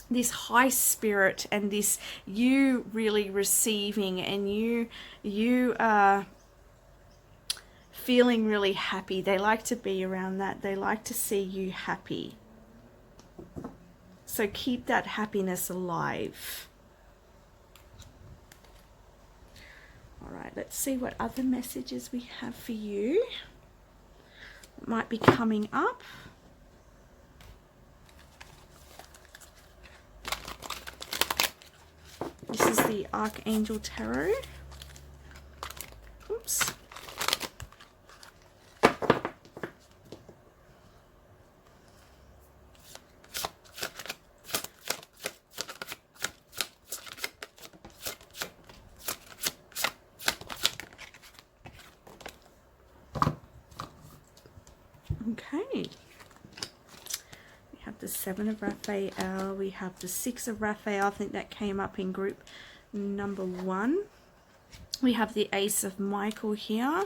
this high spirit and this you really receiving, and you feeling really happy. They like to be around that. They like to see you happy. So keep that happiness alive. All right, let's see what other messages we have for you. Might be coming up. This is the Archangel Tarot. Oops. Okay. We have the Seven of Raphael. We have the Six of Raphael. I think that came up in group number 1. We have the Ace of Michael here.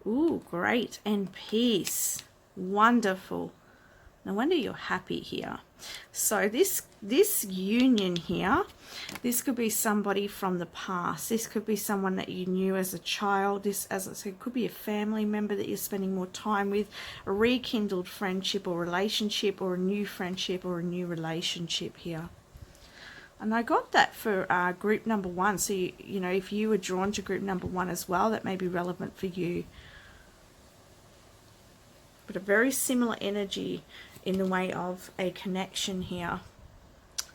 Ooh, great. And peace. Wonderful. No wonder you're happy here. So this union here, this could be somebody from the past. This could be someone that you knew as a child. This, as I said, could be a family member that you're spending more time with, a rekindled friendship or relationship, or a new friendship or a new relationship here. And I got that for group number 1. So, you know, if you were drawn to group number 1 as well, that may be relevant for you. But a very similar energy in the way of a connection here.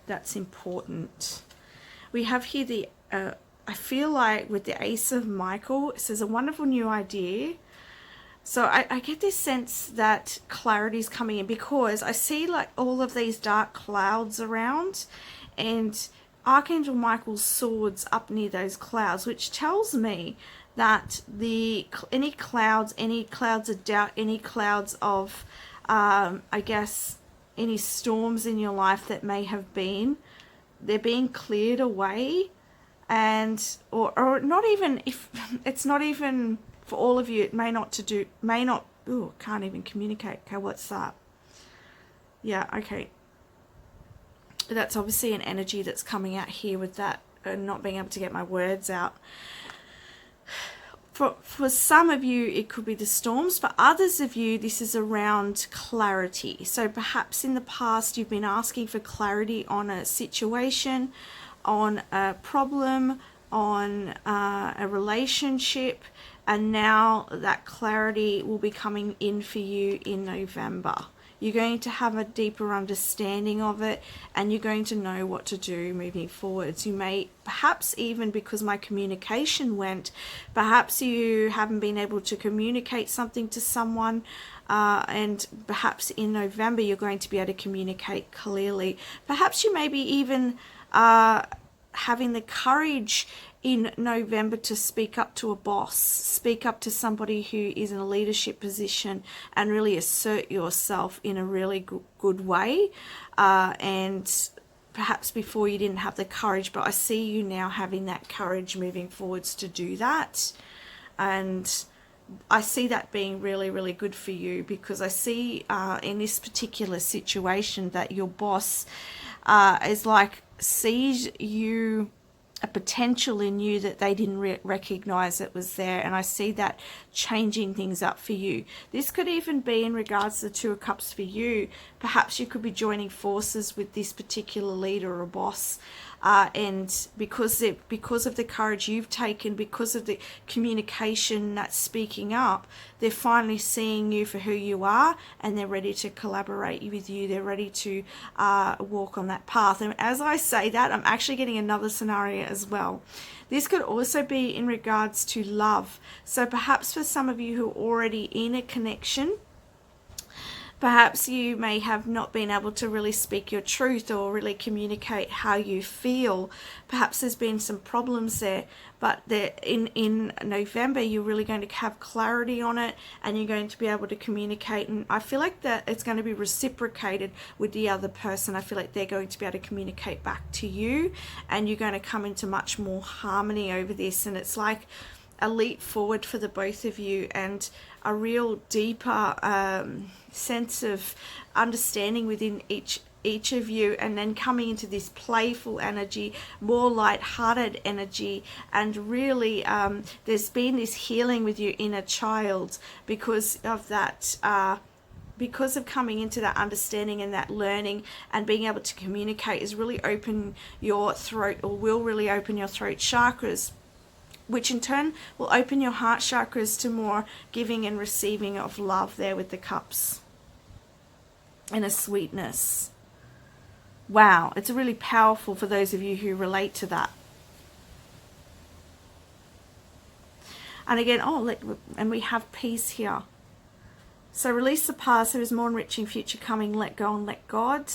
That's important. We have here the, I feel like with the Ace of Michael, it says a wonderful new idea. So I get this sense that clarity is coming in, because I see like all of these dark clouds around, and Archangel Michael's swords up near those clouds, which tells me that any clouds of doubt, any clouds of I guess any storms in your life that may have been, they're being cleared away. And or not even, if it's not even for all of you, it may not, oh, can't even communicate. Okay, what's that? Yeah, okay. That's obviously an energy that's coming out here with that, not being able to get my words out. For some of you, it could be the storms. For others of you, this is around clarity. So perhaps in the past, you've been asking for clarity on a situation, on a problem, on a relationship, and now that clarity will be coming in for you in November. You're going to have a deeper understanding of it, and you're going to know what to do moving forwards. You may, perhaps even because my communication went, perhaps you haven't been able to communicate something to someone, and perhaps in November you're going to be able to communicate clearly. Perhaps you may be even having the courage in November to speak up to a boss, speak up to somebody who is in a leadership position, and really assert yourself in a really good way. And perhaps before you didn't have the courage, but I see you now having that courage moving forwards to do that. And I see that being really, really good for you, because I see in this particular situation that your boss is like, sees you, a potential in you that they didn't recognize it was there, and I see that changing things up for you. This could even be in regards to the Two of Cups for you. Perhaps you could be joining forces with this particular leader or boss, and because of the courage you've taken, because of the communication that's speaking up, they're finally seeing you for who you are, and they're ready to collaborate with you. They're ready to walk on that path. And as I say that, I'm actually getting another scenario as well. This could also be in regards to love. So perhaps for some of you who are already in a connection, perhaps you may have not been able to really speak your truth or really communicate how you feel. Perhaps there's been some problems there, but in November you're really going to have clarity on it, and you're going to be able to communicate. And I feel like that it's going to be reciprocated with the other person. I feel like they're going to be able to communicate back to you, and you're going to come into much more harmony over this. And it's like a leap forward for the both of you, and a real deeper sense of understanding within each of you, and then coming into this playful energy, more light-hearted energy. And really there's been this healing with your inner child because of that, because of coming into that understanding and that learning and being able to communicate is really open your throat, or will really open your throat chakras, which in turn will open your heart chakras to more giving and receiving of love there with the cups, and a sweetness. Wow, it's really powerful for those of you who relate to that. And again, and we have peace here. So release the past, there is more enriching future coming, let go and let God.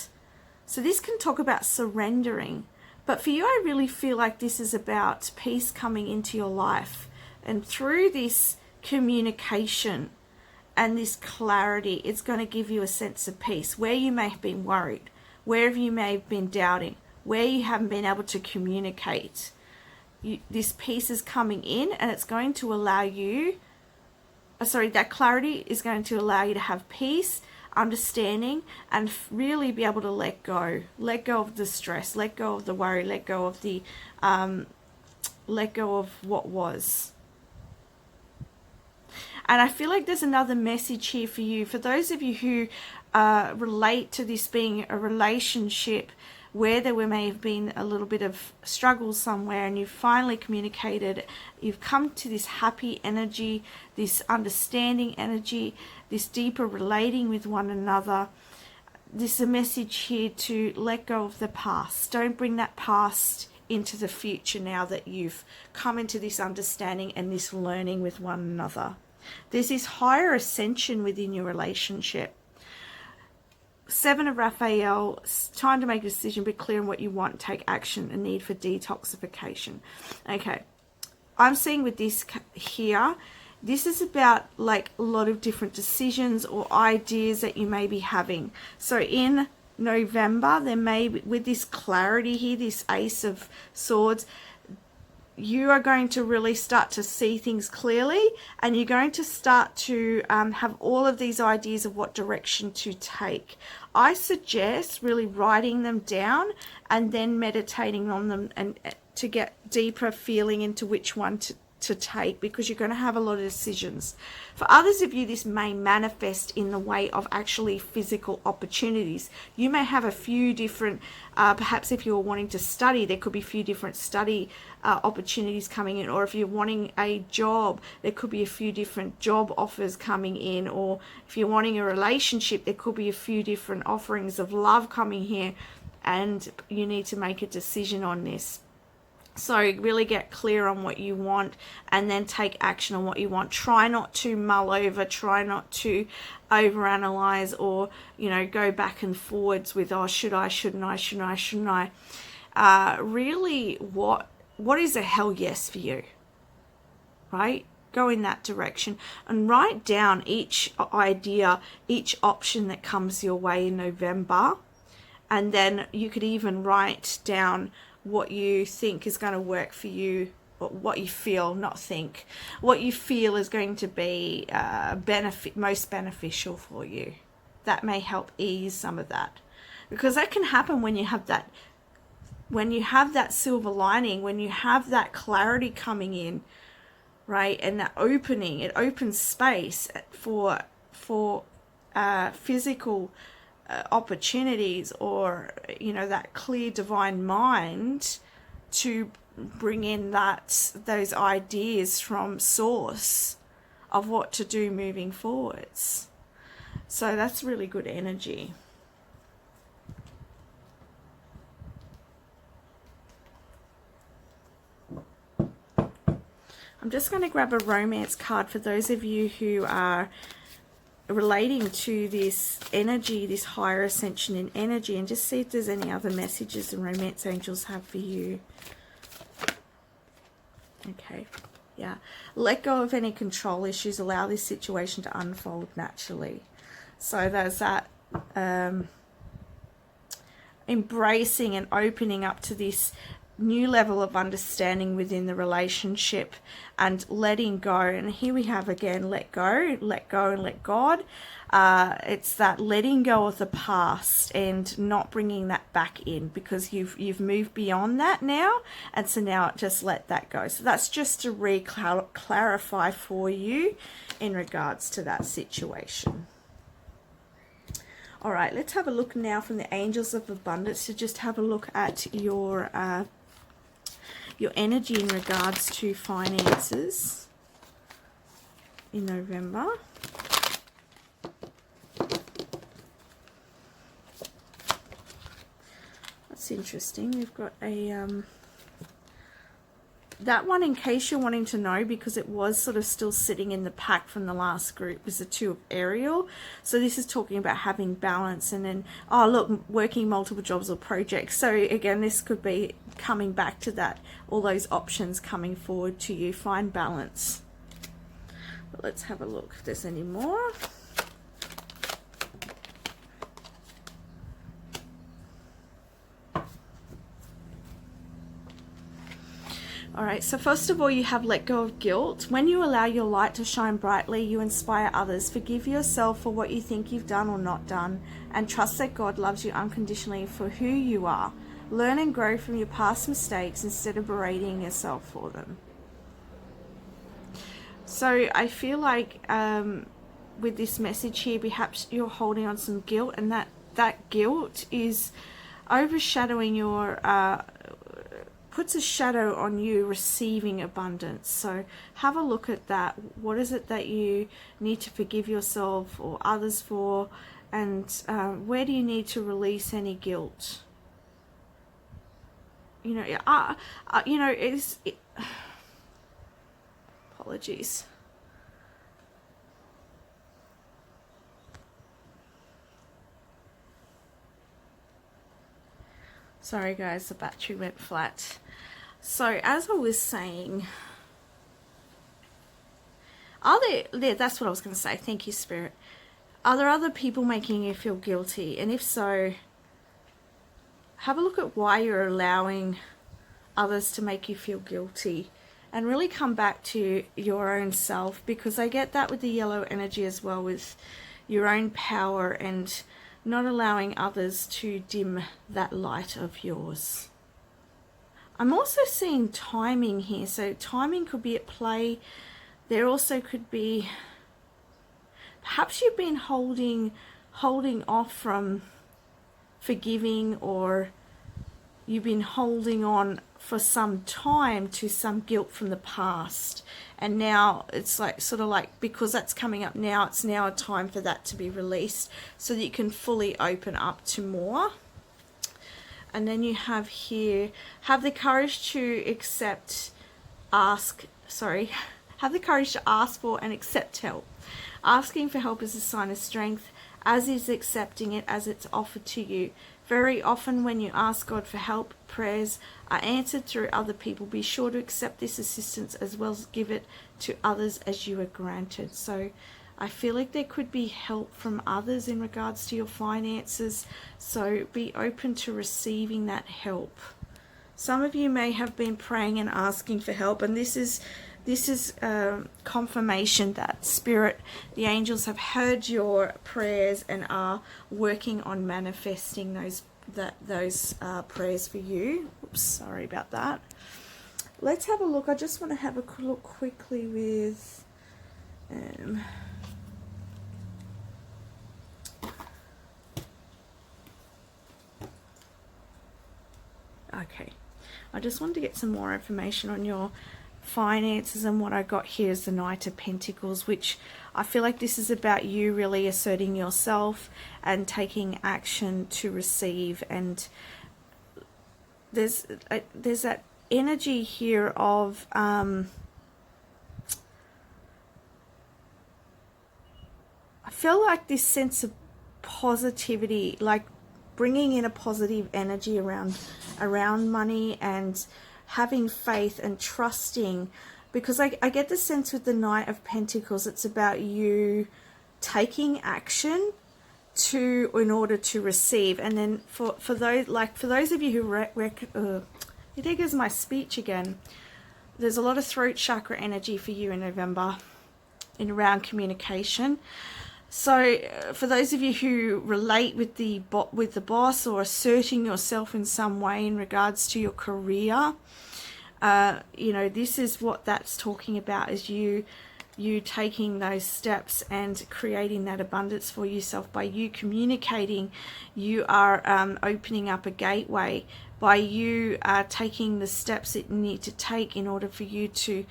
So this can talk about surrendering. But for you, I really feel like this is about peace coming into your life. And through this communication and this clarity, it's going to give you a sense of peace. Where you may have been worried, wherever you may have been doubting, where you haven't been able to communicate, this peace is coming in, and it's going to allow you, that clarity is going to allow you to have peace, understanding, and really be able to let go of the stress, let go of the worry, let go of the let go of what was. And I feel like there's another message here for you, for those of you who relate to this being a relationship where there may have been a little bit of struggle somewhere, and you've finally communicated, you've come to this happy energy, this understanding energy, this deeper relating with one another. This is a message here to let go of the past. Don't bring that past into the future now that you've come into this understanding and this learning with one another. There's this higher ascension within your relationship. Seven of Raphael, time to make a decision, be clear on what you want, take action, a need for detoxification. Okay, I'm seeing with this here, this is about like a lot of different decisions or ideas that you may be having. So in November, there may be, with this clarity here, this Ace of Swords, you are going to really start to see things clearly, and you're going to start to have all of these ideas of what direction to take. I suggest really writing them down and then meditating on them, and to get deeper feeling into which one to take, because you're going to have a lot of decisions. For others of you, this may manifest in the way of actually physical opportunities. You may have a few different, perhaps if you're wanting to study, there could be a few different study opportunities coming in, or if you're wanting a job, there could be a few different job offers coming in, or if you're wanting a relationship, there could be a few different offerings of love coming here, and you need to make a decision on this. So really get clear on what you want and then take action on what you want. Try not to mull over, try not to overanalyze, or, you know, go back and forwards with, oh, should I, shouldn't I, shouldn't I, shouldn't I. Really, what is a hell yes for you, right? Go in that direction and write down each idea, each option that comes your way in November. And then you could even write down what you think is going to work for you, or what you feel, not think, what you feel is going to be most beneficial for you. That may help ease some of that, because that can happen when you have that, silver lining, when you have that clarity coming in, right, and that opening, it opens space for physical opportunities, or, you know, that clear divine mind to bring in those ideas from source of what to do moving forwards. So that's really good energy. I'm just going to grab a romance card for those of you who are relating to this energy, this higher ascension in energy, and just see if there's any other messages the romance angels have for you. Okay, yeah. Let go of any control issues. Allow this situation to unfold naturally. So there's that embracing and opening up to this new level of understanding within the relationship, and letting go. And here we have again, let go, and let God. It's that letting go of the past and not bringing that back in, because you've moved beyond that now, and so now just let that go. So that's just to clarify for you in regards to that situation. All right, let's have a look now from the Angels of Abundance to just have a look at your energy in regards to finances in November. That's interesting. We've got a that one, in case you're wanting to know, because it was sort of still sitting in the pack from the last group, was the Two of Ariel. So this is talking about having balance, and then, oh look, working multiple jobs or projects. So again, this could be coming back to that, all those options coming forward to you. Find balance. But let's have a look if there's any more. All right, so first of all, you have let go of guilt. When you allow your light to shine brightly, you inspire others. Forgive yourself for what you think you've done or not done, and trust that God loves you unconditionally for who you are. Learn and grow from your past mistakes instead of berating yourself for them. So I feel like with this message here, perhaps you're holding on some guilt, and that guilt is overshadowing your puts a shadow on you receiving abundance. So have a look at that. What is it that you need to forgive yourself or others for, and where do you need to release any guilt? You know, apologies. Sorry guys, the battery went flat. So as I was saying, that's what I was going to say. Thank you, Spirit. Are there other people making you feel guilty? And if so, have a look at why you're allowing others to make you feel guilty, and really come back to your own self, because I get that with the yellow energy as well, with your own power and not allowing others to dim that light of yours. I'm also seeing timing here, so timing could be at play. There also could be, perhaps you've been holding off from forgiving, or you've been holding on for some time to some guilt from the past, and now it's like sort of like, because that's coming up now, it's now a time for that to be released so that you can fully open up to more. And then you have here, have the courage to have the courage to ask for and accept help. Asking for help is a sign of strength, as is accepting it as it's offered to you. Very often when you ask God for help, prayers are answered through other people. Be sure to accept this assistance as well as give it to others as you are granted. So I feel like there could be help from others in regards to your finances. So be open to receiving that help. Some of you may have been praying and asking for help, and this is confirmation that Spirit, the angels, have heard your prayers and are working on manifesting those prayers for you. Oops, sorry about that. Let's have a look. I just want to have a look quickly with okay, I just wanted to get some more information on your finances, and what I got here is the Knight of Pentacles, which I feel like this is about you really asserting yourself and taking action to receive. And there's that energy here of I feel like this sense of positivity, like bringing in a positive energy around money and having faith and trusting, because I get the sense with the Knight of Pentacles, it's about you taking action in order to receive. And then for those of you who there goes my speech again. There's a lot of throat chakra energy for you in November in around communication. So for those of you who relate with the boss, or asserting yourself in some way in regards to your career, this is what that's talking about, is you taking those steps and creating that abundance for yourself. By you communicating, you are opening up a gateway. By you taking the steps that you need to take in order for you to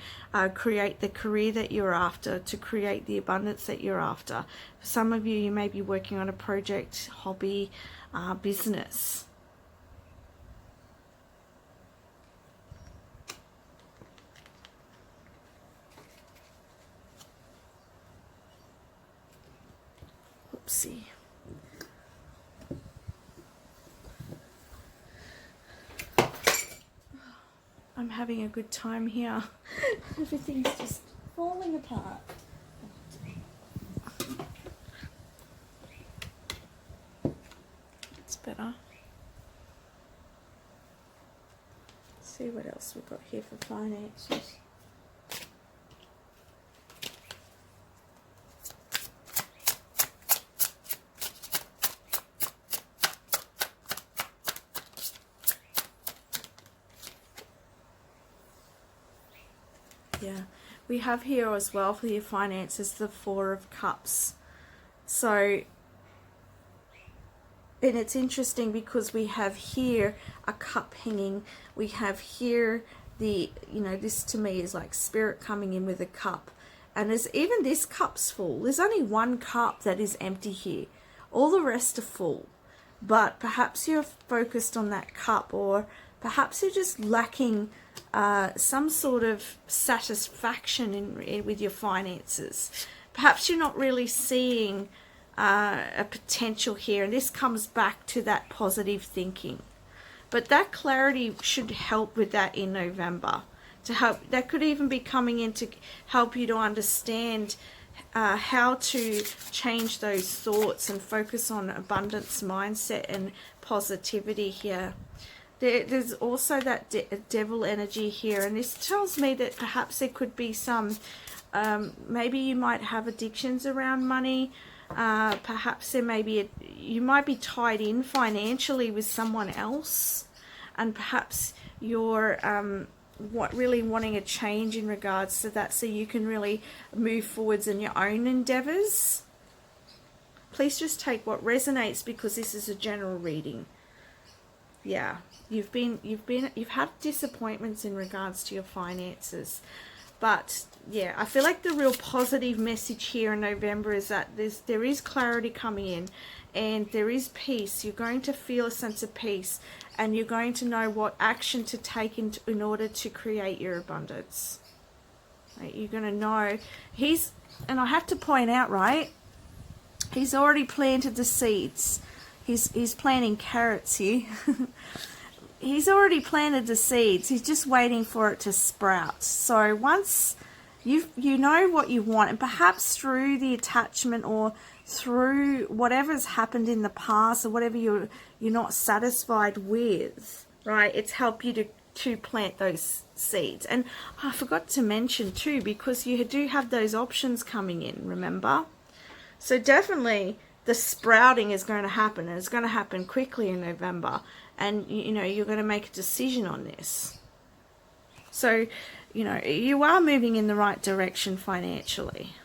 create the career that you're after, to create the abundance that you're after. For some of you, you may be working on a project, hobby, business. Oopsie. I'm having a good time here. Everything's just falling apart. It's better. see what else we've got here for finances. Yeah, we have here as well for your finances the Four of Cups. So, and it's interesting because we have here a cup hanging. We have here the, you know, this to me is like spirit coming in with a cup. And there's even this cup's full. There's only one cup that is empty here. All the rest are full. But perhaps you're focused on that cup, or perhaps you're just lacking some sort of satisfaction with your finances. Perhaps you're not really seeing a potential here, and this comes back to that positive thinking. But that clarity should help with that in November. To help, that could even be coming in to help you to understand how to change those thoughts and focus on abundance mindset and positivity here. There's also that devil energy here, and this tells me that perhaps there could be some, maybe you might have addictions around money. Perhaps there may be you might be tied in financially with someone else, and perhaps you're really wanting a change in regards to that, so you can really move forwards in your own endeavors. Please just take what resonates, because this is a general reading. Yeah, you've had disappointments in regards to your finances, but yeah, I feel like the real positive message here in November is that there is clarity coming in, and there is peace. You're going to feel a sense of peace, and you're going to know what action to take in order to create your abundance. Right? You're going to know and I have to point out, right, he's already planted the seeds. He's planting carrots here. He's already planted the seeds. He's just waiting for it to sprout. So once you know what you want, and perhaps through the attachment or through whatever's happened in the past, or whatever you're not satisfied with, right? It's helped you to plant those seeds. And I forgot to mention too, because you do have those options coming in, remember? So definitely the sprouting is going to happen, and it's going to happen quickly in November, and you know you're going to make a decision on this. So you know you are moving in the right direction financially.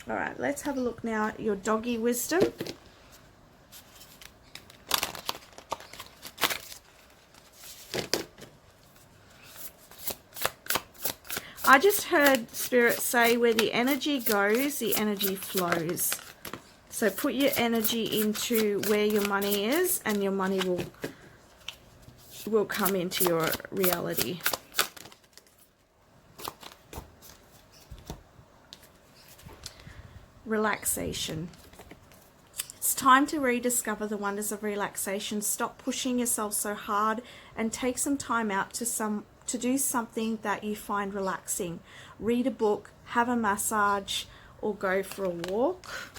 All right, let's have a look now at your doggy wisdom. I just heard Spirit say, where the energy goes, the energy flows. So put your energy into where your money is, and your money will come into your reality. Relaxation. It's time to rediscover the wonders of relaxation. Stop pushing yourself so hard, and take some time out to do something that you find relaxing. Read a book, have a massage, or go for a walk.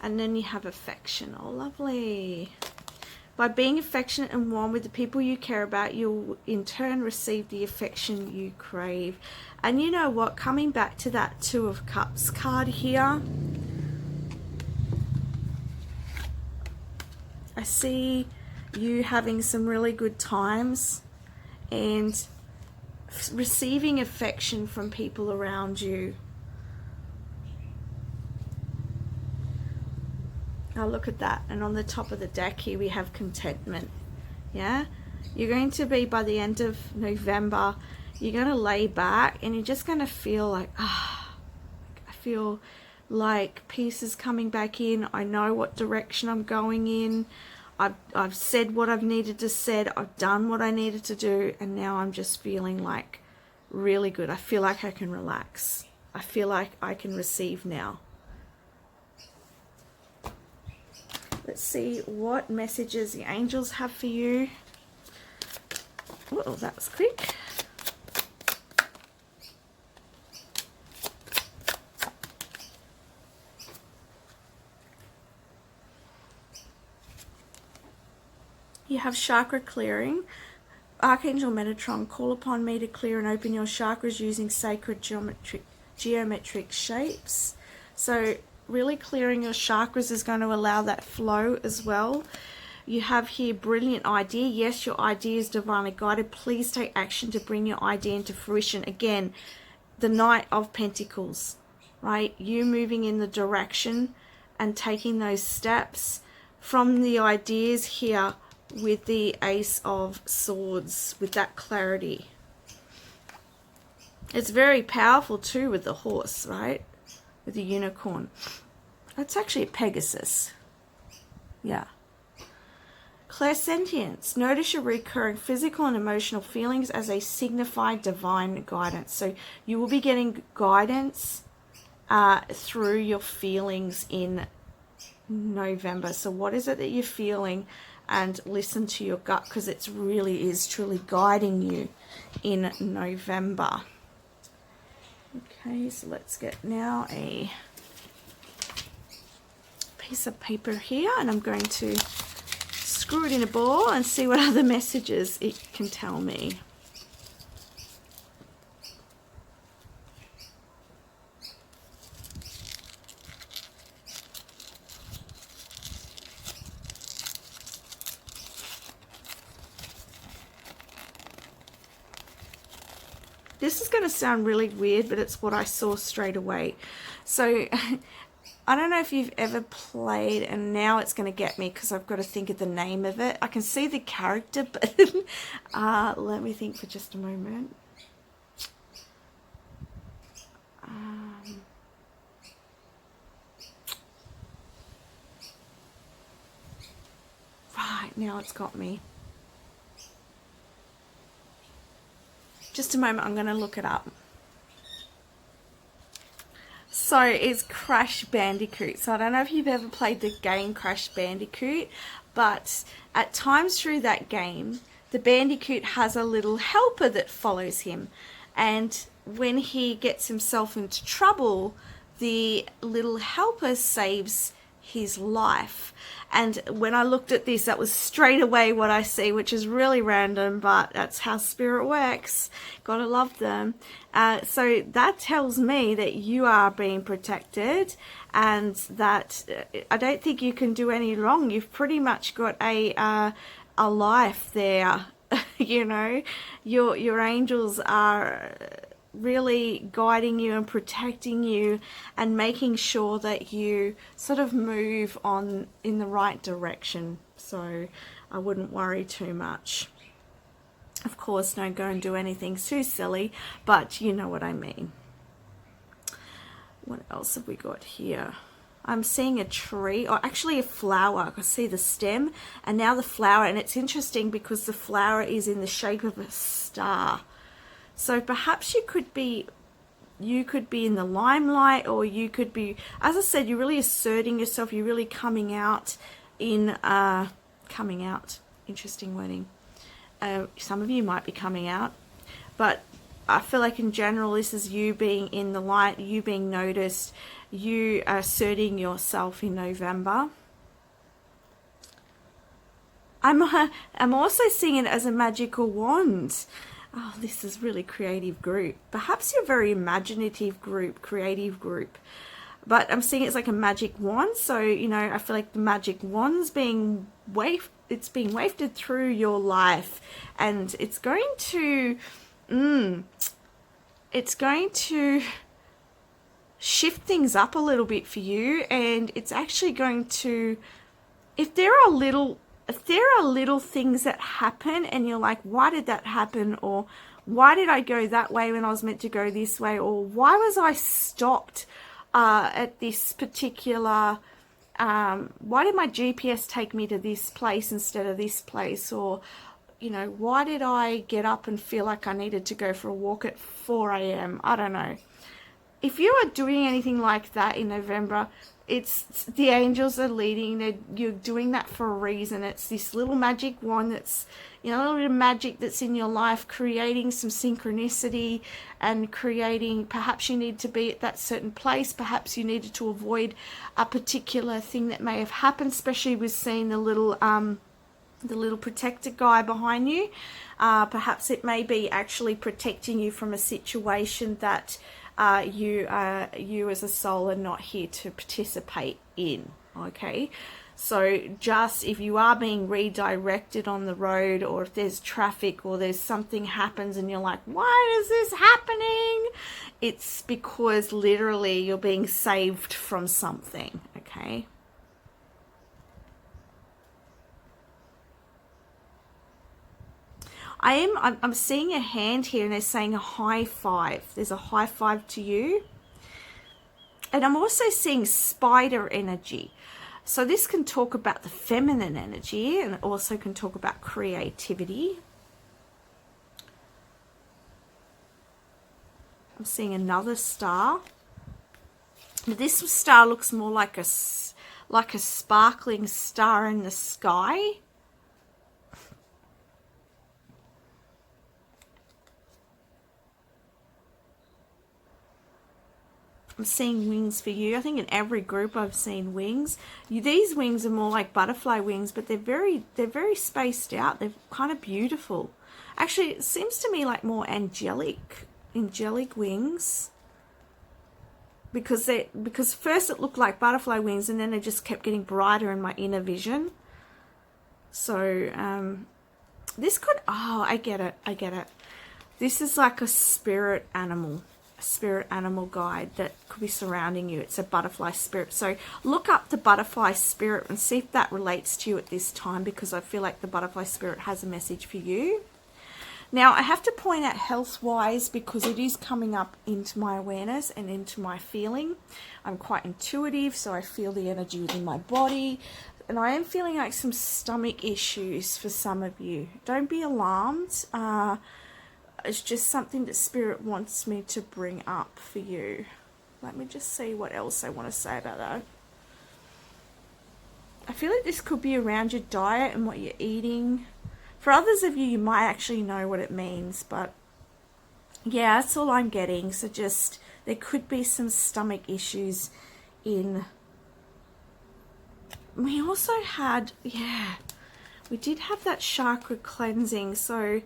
And then you have affection. Oh, lovely. By being affectionate and warm with the people you care about, you'll in turn receive the affection you crave. And you know what? Coming back to that Two of Cups card here, I see you having some really good times and receiving affection from people around you. Now look at that. And on the top of the deck here we have contentment. Yeah, you're going to be, by the end of November, you're going to lay back and you're just going to feel like, I feel like peace is coming back in. I know what direction I'm going in. I've said what I've needed to say. I've done what I needed to do, and now I'm just feeling like really good. I feel like I can relax. I feel like I can receive now. Let's see what messages the angels have for you. Oh, that was quick. you have chakra clearing. Archangel Metatron, call upon me to clear and open your chakras using sacred geometric shapes. So really clearing your chakras is going to allow that flow as well. You have here brilliant idea. Yes, your idea is divinely guided. Please take action to bring your idea into fruition. Again, the Knight of Pentacles, right? You moving in the direction and taking those steps from the ideas here with the Ace of Swords, with that clarity. It's very powerful too with the horse, right? With the unicorn. That's actually a Pegasus. Yeah. Clairsentience. Notice your recurring physical and emotional feelings as they signify divine guidance. So you will be getting guidance through your feelings in November. So what is it that you're feeling? And listen to your gut, because it really is truly guiding you in November. Okay, so let's get now a piece of paper here, and I'm going to screw it in a ball and see what other messages it can tell me. This is going to sound really weird, but it's what I saw straight away. So I don't know if you've ever played, and now it's going to get me because I've got to think of the name of it. I can see the character, but let me think for just a moment. Right, now it's got me. Just a moment, I'm going to look it up. So it's Crash Bandicoot. So I don't know if you've ever played the game Crash Bandicoot, but at times through that game, the Bandicoot has a little helper that follows him. And when he gets himself into trouble, the little helper saves his life. And when I looked at this, that was straight away what I see, which is really random, but that's how spirit works. Gotta love them. So that tells me that you are being protected, and that I don't think you can do any wrong. You've pretty much got a life there. You know, your angels are really guiding you and protecting you and making sure that you sort of move on in the right direction. So I wouldn't worry too much. Of course, don't go and do anything too silly, but you know what I mean. What else have we got here? I'm seeing a tree, or actually a flower. I can see the stem and now the flower, and it's interesting because the flower is in the shape of a star. So perhaps you could be in the limelight, or you could be, as I said, you're really asserting yourself. You're really coming out in, interesting wording. Some of you might be coming out, but I feel like in general, this is you being in the light, you being noticed, you asserting yourself in November. I'm also seeing it as a magical wand. Oh, this is really creative group. Perhaps you're a very imaginative group, creative group. But I'm seeing it's like a magic wand. So, you know, I feel like the magic wand's being wafted through your life. And it's going to, shift things up a little bit for you. And it's actually going to, if there are little things that happen and you're like, why did that happen? Or why did I go that way when I was meant to go this way? Or why was I stopped at this particular, why did my GPS take me to this place instead of this place? Or, you know, why did I get up and feel like I needed to go for a walk at 4 a.m.? I don't know. If you are doing anything like that in November, it's the angels are leading. You're doing that for a reason. It's this little magic wand that's, you know, a little bit of magic that's in your life, creating some synchronicity and creating, perhaps you need to be at that certain place. Perhaps you needed to avoid a particular thing that may have happened, especially with seeing the little the little protector guy behind you. Perhaps it may be actually protecting you from a situation that you as a soul are not here to participate in. Okay, so just if you are being redirected on the road, or if there's traffic, or there's something happens and you're like, why is this happening? It's because literally you're being saved from something. Okay. I'm seeing a hand here, and they're saying a high five. There's a high five to you. And I'm also seeing spider energy. So this can talk about the feminine energy, and it also can talk about creativity. I'm seeing another star. This star looks more like a sparkling star in the sky. I'm seeing wings for you. I think in every group I've seen wings. These wings are more like butterfly wings, but they're very spaced out. They're kind of beautiful. Actually, it seems to me like more angelic wings. Because first it looked like butterfly wings, and then they just kept getting brighter in my inner vision. So this could, I get it. This is like a spirit animal guide that could be surrounding you. It's a butterfly spirit. So look up the butterfly spirit and see if that relates to you at this time, because I feel like the butterfly spirit has a message for you. Now, I have to point out health-wise, because it is coming up into my awareness and into my feeling. I'm quite intuitive, so I feel the energy within my body. And I am feeling like some stomach issues for some of you. Don't be alarmed. It's just something that Spirit wants me to bring up for you. Let me just see what else I want to say about that. I feel like this could be around your diet and what you're eating. For others of you, you might actually know what it means, but yeah, that's all I'm getting. So just, there could be some stomach issues in. We also had, we did have that chakra cleansing, so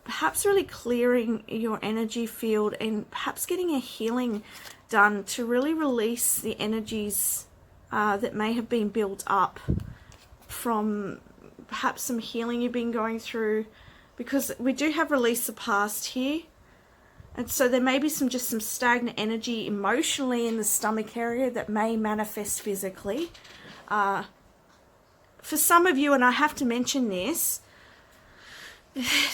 perhaps really clearing your energy field and perhaps getting a healing done to really release the energies that may have been built up from perhaps some healing you've been going through, because we do have release the past here. And so there may be some stagnant energy emotionally in the stomach area that may manifest physically. For some of you, and I have to mention this,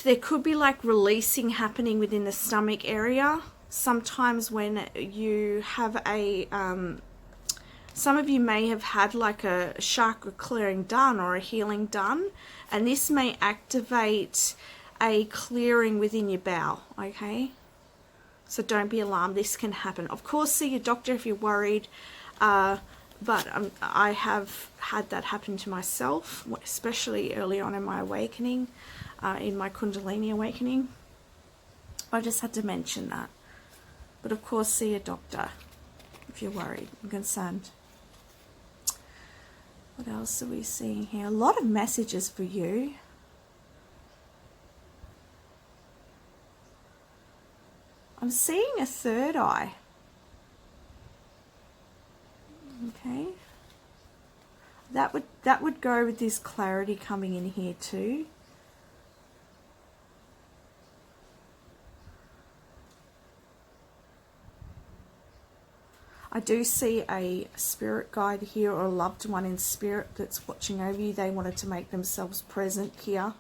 there could be like releasing happening within the stomach area. Sometimes when you have a, some of you may have had like a chakra clearing done or a healing done, and this may activate a clearing within your bowel, okay? So don't be alarmed, this can happen. Of course, see your doctor if you're worried, but I have had that happen to myself, especially early on in my awakening, in my Kundalini awakening. I just had to mention that. But of course, see a doctor if you're worried and concerned. What else are we seeing here? A lot of messages for you. I'm seeing a third eye. Okay. That would go with this clarity coming in here too. I do see a spirit guide here, or a loved one in spirit that's watching over you. They wanted to make themselves present here.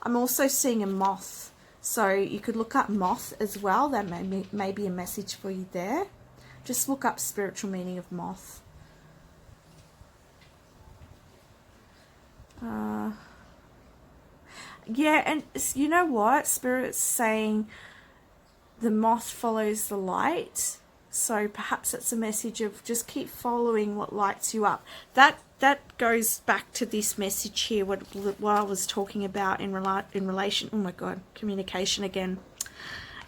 I'm also seeing a moth. So you could look up moth as well. That may be a message for you there. Just look up spiritual meaning of moth. Yeah, and you know what? Spirit's saying the moth follows the light. So perhaps it's a message of just keep following what lights you up. That goes back to this message here, what I was talking about in relation, oh my God, communication again.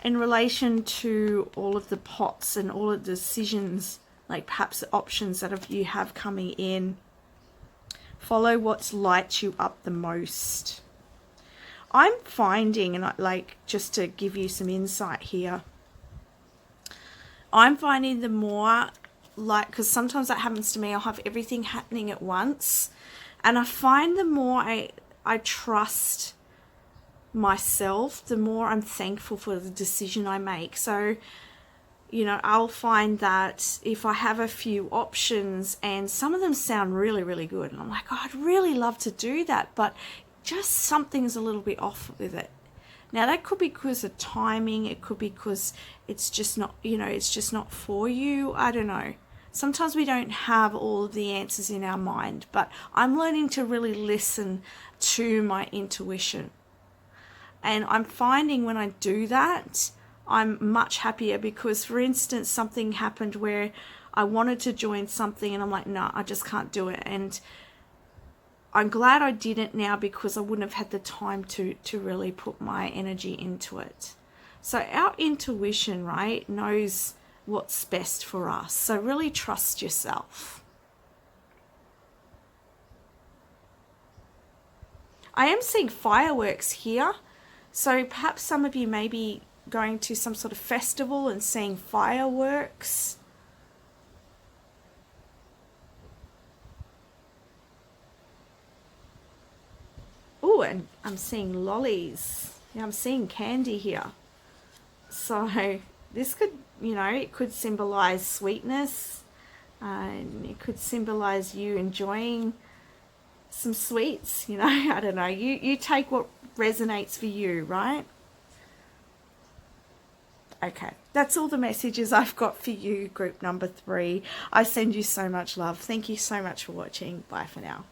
In relation to all of the pots and all of the decisions, like perhaps the options that you have coming in. Follow what lights you up the most. I'm finding, and like, just to give you some insight here, I'm finding the more, like, because sometimes that happens to me, I'll have everything happening at once, and I find the more I trust myself, the more I'm thankful for the decision I make. So, you know, I'll find that if I have a few options and some of them sound really, really good, and I'm like, oh, I'd really love to do that, but just something's a little bit off with it. Now, that could be because of timing. It could be because it's just not, you know, it's just not for you. I don't know. Sometimes we don't have all of the answers in our mind, but I'm learning to really listen to my intuition. And I'm finding when I do that, I'm much happier because, for instance, something happened where I wanted to join something and I'm like, no, I just can't do it. And I'm glad I didn't now because I wouldn't have had the time to really put my energy into it. So our intuition, right, knows what's best for us. So really trust yourself. I am seeing fireworks here. So perhaps some of you may be going to some sort of festival and seeing fireworks. Oh, and I'm seeing lollies. Yeah, I'm seeing candy here. So this could, you know, it could symbolize sweetness. And it could symbolize you enjoying some sweets, you know. I don't know. You take what resonates for you, right? Okay, that's all the messages I've got for you, group number 3. I send you so much love. Thank you so much for watching. Bye for now.